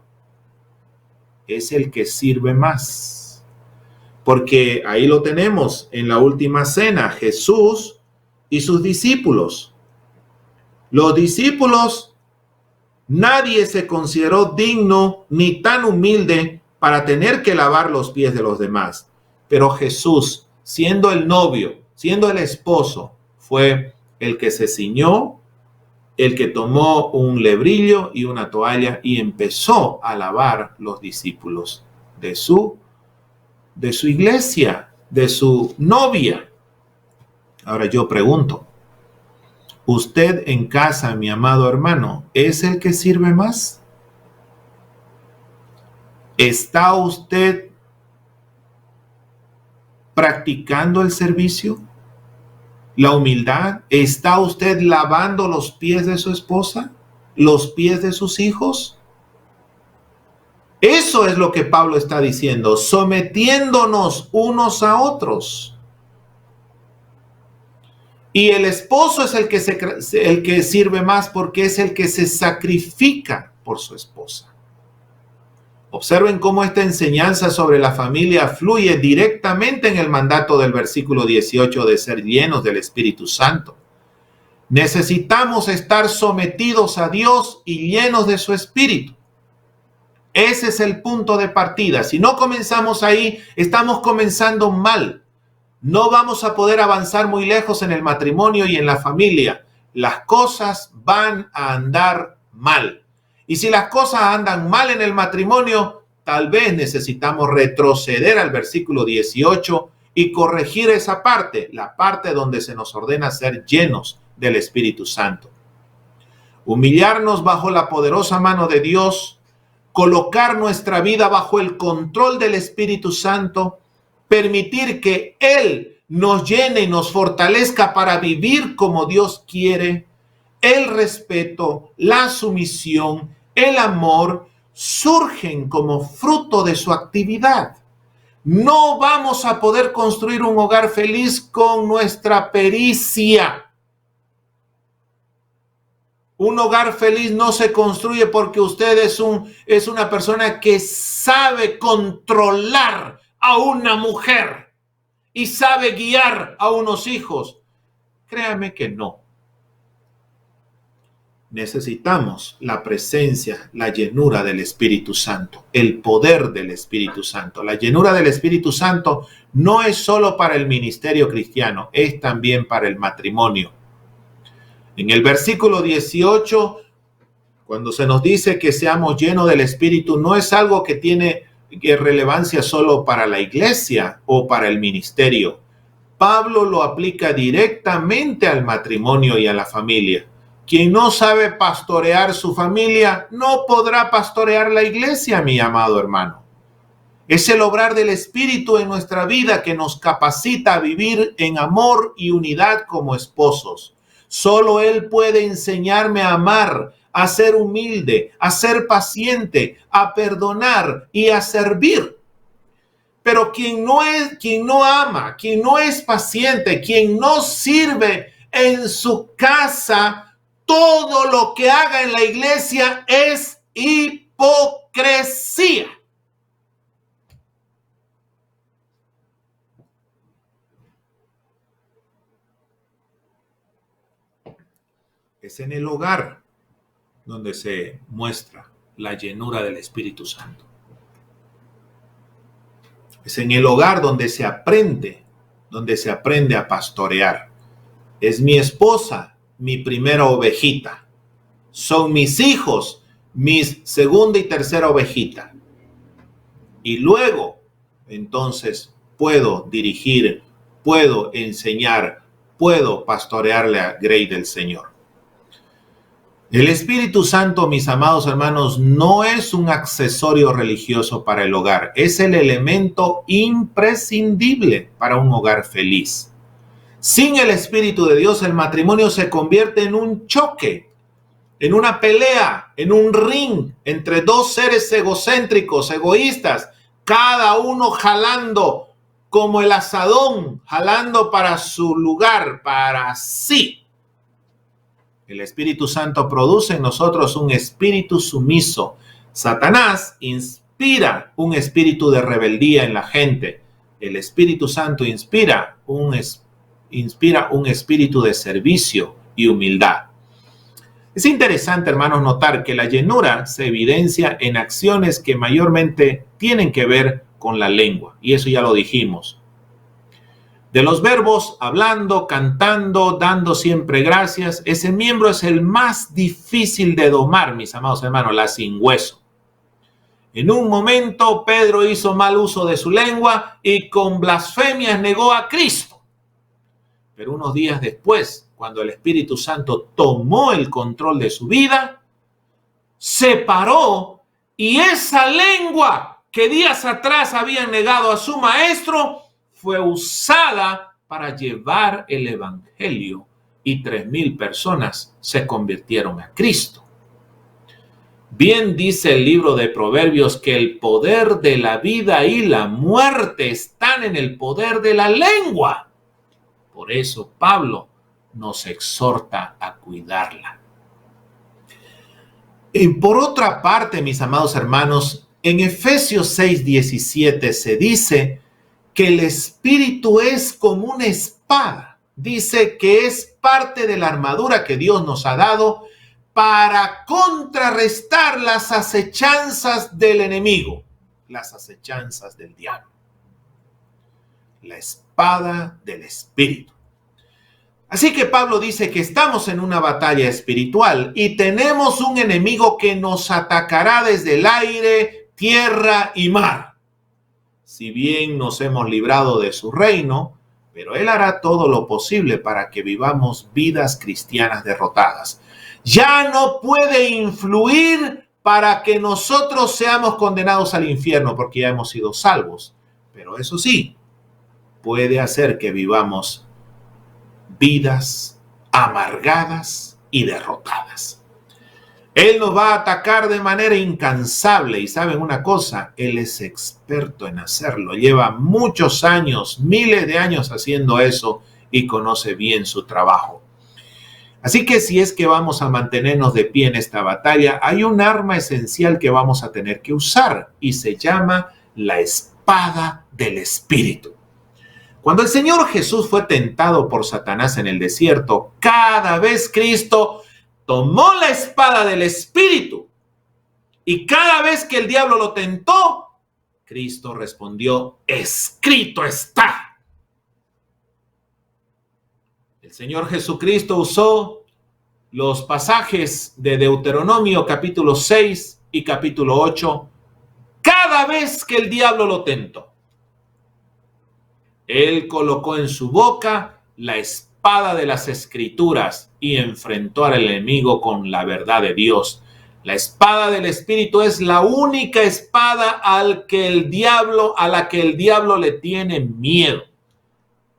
es el que sirve más. Porque ahí lo tenemos en la última cena, Jesús y sus discípulos. Los discípulos, nadie se consideró digno ni tan humilde para tener que lavar los pies de los demás. Pero Jesús, siendo el novio, siendo el esposo, fue el que se ciñó, el que tomó un lebrillo y una toalla y empezó a lavar los discípulos de su iglesia, de su novia. Ahora yo pregunto, ¿usted en casa, mi amado hermano, es el que sirve más? ¿Está usted practicando el servicio? ¿La humildad? ¿Está usted lavando los pies de su esposa? ¿Los pies de sus hijos? Eso es lo que Pablo está diciendo, sometiéndonos unos a otros. Y el esposo es el que sirve más porque es el que se sacrifica por su esposa. Observen cómo esta enseñanza sobre la familia fluye directamente en el mandato del versículo 18 de ser llenos del Espíritu Santo. Necesitamos estar sometidos a Dios y llenos de su Espíritu. Ese es el punto de partida. Si no comenzamos ahí, estamos comenzando mal. No vamos a poder avanzar muy lejos en el matrimonio y en la familia. Las cosas van a andar mal. Y si las cosas andan mal en el matrimonio, tal vez necesitamos retroceder al versículo 18 y corregir esa parte, la parte donde se nos ordena ser llenos del Espíritu Santo. Humillarnos bajo la poderosa mano de Dios, colocar nuestra vida bajo el control del Espíritu Santo, permitir que Él nos llene y nos fortalezca para vivir como Dios quiere. El respeto, la sumisión, el amor surgen como fruto de su actividad. No vamos a poder construir un hogar feliz con nuestra pericia. Un hogar feliz no se construye porque usted es una persona que sabe controlar a una mujer y sabe guiar a unos hijos. Créame que no. Necesitamos la presencia, la llenura del Espíritu Santo, el poder del Espíritu Santo. La llenura del Espíritu Santo no es solo para el ministerio cristiano, es también para el matrimonio. En el versículo 18, cuando se nos dice que seamos llenos del Espíritu, no es algo que tiene relevancia solo para la iglesia o para el ministerio. Pablo lo aplica directamente al matrimonio y a la familia. Quien no sabe pastorear su familia, no podrá pastorear la iglesia, mi amado hermano. Es el obrar del Espíritu en nuestra vida que nos capacita a vivir en amor y unidad como esposos. Solo Él puede enseñarme a amar, a ser humilde, a ser paciente, a perdonar y a servir. Pero quien no ama, quien no es paciente, quien no sirve en su casa, todo lo que haga en la iglesia es hipocresía. Es en el hogar donde se muestra la llenura del Espíritu Santo. Es en el hogar donde se aprende a pastorear. Es mi esposa, mi primera ovejita. Son mis hijos, mis segunda y tercera ovejita. Y luego, entonces, puedo dirigir, puedo enseñar, puedo pastorearle a Grey del Señor. El Espíritu Santo, mis amados hermanos, no es un accesorio religioso para el hogar. Es el elemento imprescindible para un hogar feliz. Sin el Espíritu de Dios, el matrimonio se convierte en un choque, en una pelea, en un ring entre dos seres egocéntricos, egoístas, cada uno jalando como el asadón, jalando para su lugar, para sí. El Espíritu Santo produce en nosotros un espíritu sumiso. Satanás inspira un espíritu de rebeldía en la gente. El Espíritu Santo inspira un espíritu de servicio y humildad. Es interesante, hermanos, notar que la llenura se evidencia en acciones que mayormente tienen que ver con la lengua. Y eso ya lo dijimos. De los verbos, hablando, cantando, dando siempre gracias, ese miembro es el más difícil de domar, mis amados hermanos, la sin hueso. En un momento, Pedro hizo mal uso de su lengua y con blasfemias negó a Cristo. Pero unos días después, cuando el Espíritu Santo tomó el control de su vida, se paró y esa lengua que días atrás habían negado a su maestro fue usada para llevar el evangelio y 3,000 personas se convirtieron a Cristo. Bien dice el libro de Proverbios que el poder de la vida y la muerte están en el poder de la lengua. Por eso Pablo nos exhorta a cuidarla. Y por otra parte, mis amados hermanos, en Efesios 6:17 se dice que el Espíritu es como una espada. Dice que es parte de la armadura que Dios nos ha dado para contrarrestar las acechanzas del enemigo, las acechanzas del diablo. La espada del Espíritu. Así que Pablo dice que estamos en una batalla espiritual y tenemos un enemigo que nos atacará desde el aire, tierra y mar. Si bien nos hemos librado de su reino, pero él hará todo lo posible para que vivamos vidas cristianas derrotadas. Ya no puede influir para que nosotros seamos condenados al infierno porque ya hemos sido salvos. Pero eso sí, puede hacer que vivamos vidas amargadas y derrotadas. Él nos va a atacar de manera incansable y ¿saben una cosa? Él es experto en hacerlo. Lleva muchos años, miles de años haciendo eso y conoce bien su trabajo. Así que si es que vamos a mantenernos de pie en esta batalla, hay un arma esencial que vamos a tener que usar y se llama la espada del Espíritu. Cuando el Señor Jesús fue tentado por Satanás en el desierto, cada vez Cristo tomó la espada del Espíritu y cada vez que el diablo lo tentó, Cristo respondió, escrito está. El Señor Jesucristo usó los pasajes de Deuteronomio capítulo 6 y capítulo 8 cada vez que el diablo lo tentó. Él colocó en su boca la espada de las Escrituras y enfrentó al enemigo con la verdad de Dios. La espada del Espíritu es la única espada a la que el diablo le tiene miedo.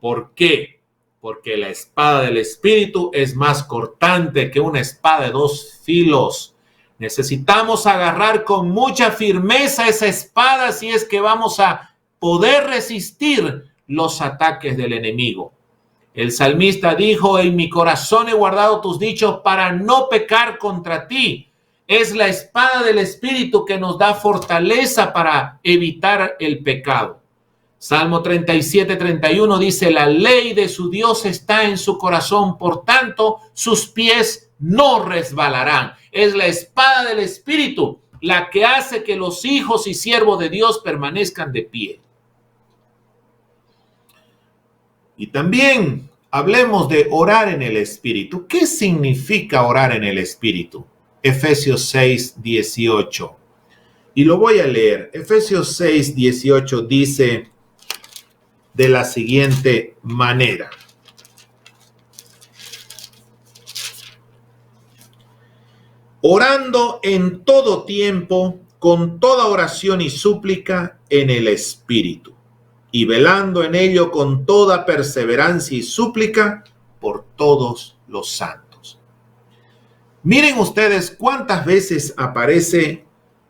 ¿Por qué? Porque la espada del Espíritu es más cortante que una espada de 2 filos. Necesitamos agarrar con mucha firmeza esa espada si es que vamos a poder resistir los ataques del enemigo. El salmista dijo, en mi corazón he guardado tus dichos para no pecar contra ti. Es la espada del Espíritu que nos da fortaleza para evitar el pecado. Salmo 37:31 dice, la ley de su Dios está en su corazón, por tanto, sus pies no resbalarán. Es la espada del Espíritu la que hace que los hijos y siervos de Dios permanezcan de pie. Y también hablemos de orar en el Espíritu. ¿Qué significa orar en el Espíritu? Efesios 6:18. Y lo voy a leer. Efesios 6:18 dice de la siguiente manera. Orando en todo tiempo, con toda oración y súplica en el Espíritu, y velando en ello con toda perseverancia y súplica por todos los santos. Miren ustedes cuántas veces aparece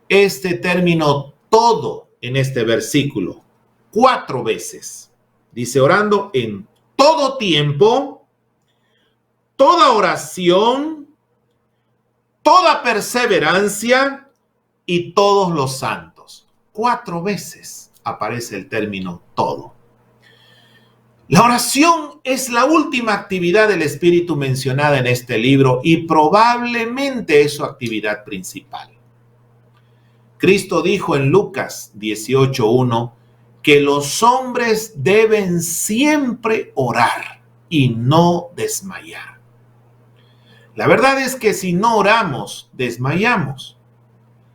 este término todo en este versículo. 4 veces. Dice orando en todo tiempo, toda oración, toda perseverancia y todos los santos. 4 veces aparece el término todo. La oración es la última actividad del Espíritu mencionada en este libro y probablemente es su actividad principal. Cristo dijo en Lucas 18:1 que los hombres deben siempre orar y no desmayar. La verdad es que si no oramos, desmayamos.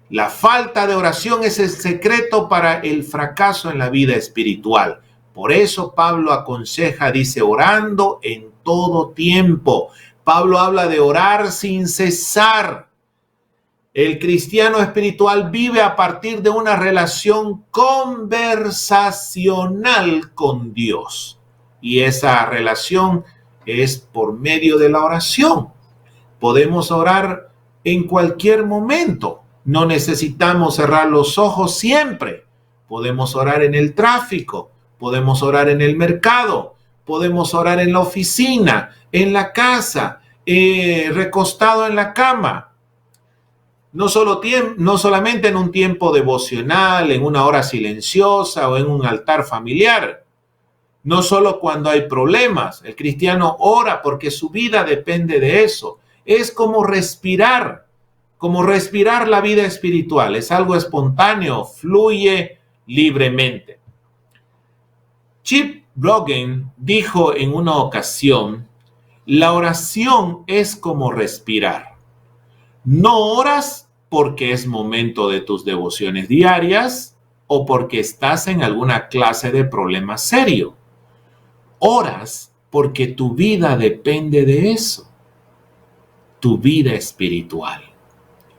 La falta de oración es el secreto para el fracaso en la vida espiritual. Por eso Pablo aconseja, dice, orando en todo tiempo. Pablo habla de orar sin cesar. El cristiano espiritual vive a partir de una relación conversacional con Dios. Y esa relación es por medio de la oración. Podemos orar en cualquier momento. No necesitamos cerrar los ojos siempre. Podemos orar en el tráfico, podemos orar en el mercado, podemos orar en la oficina, en la casa, recostado en la cama. No solamente en un tiempo devocional, en una hora silenciosa o en un altar familiar. No solo cuando hay problemas. El cristiano ora porque su vida depende de eso. Es como respirar la vida espiritual. Es algo espontáneo, fluye libremente. Chip Rogan dijo en una ocasión, la oración es como respirar. No oras porque es momento de tus devociones diarias o porque estás en alguna clase de problema serio. Oras porque tu vida depende de eso. Tu vida espiritual.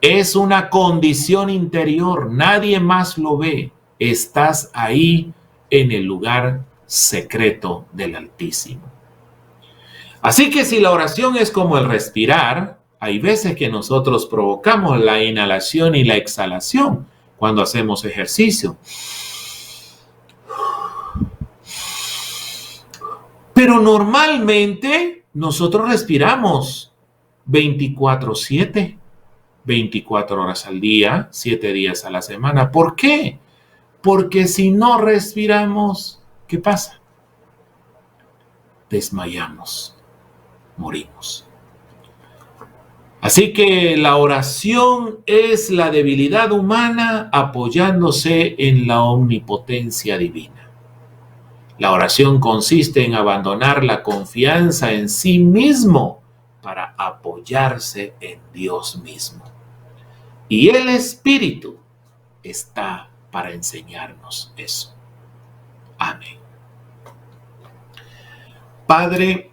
Es una condición interior, nadie más lo ve. Estás ahí en el lugar secreto del Altísimo. Así que si la oración es como el respirar, hay veces que nosotros provocamos la inhalación y la exhalación cuando hacemos ejercicio. Pero normalmente nosotros respiramos 24/7, 24 horas al día, 7 días a la semana. ¿Por qué? Porque si no respiramos, ¿qué pasa? Desmayamos, morimos. Así que la oración es la debilidad humana apoyándose en la omnipotencia divina. La oración consiste en abandonar la confianza en sí mismo para apoyarse en Dios mismo. Y el Espíritu está para enseñarnos eso. Amén. Padre,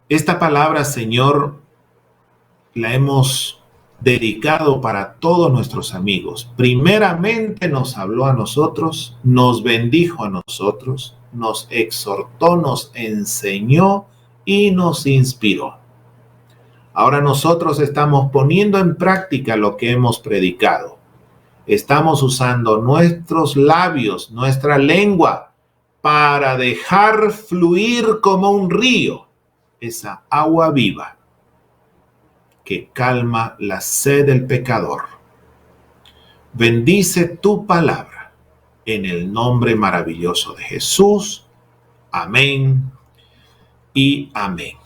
esta palabra, Señor, la hemos dedicado para todos nuestros amigos. Primeramente nos habló a nosotros, nos bendijo a nosotros, nos exhortó, nos enseñó y nos inspiró. Ahora nosotros estamos poniendo en práctica lo que hemos predicado. Estamos usando nuestros labios, nuestra lengua, para dejar fluir como un río esa agua viva que calma la sed del pecador. Bendice tu palabra en el nombre maravilloso de Jesús. Amén y amén.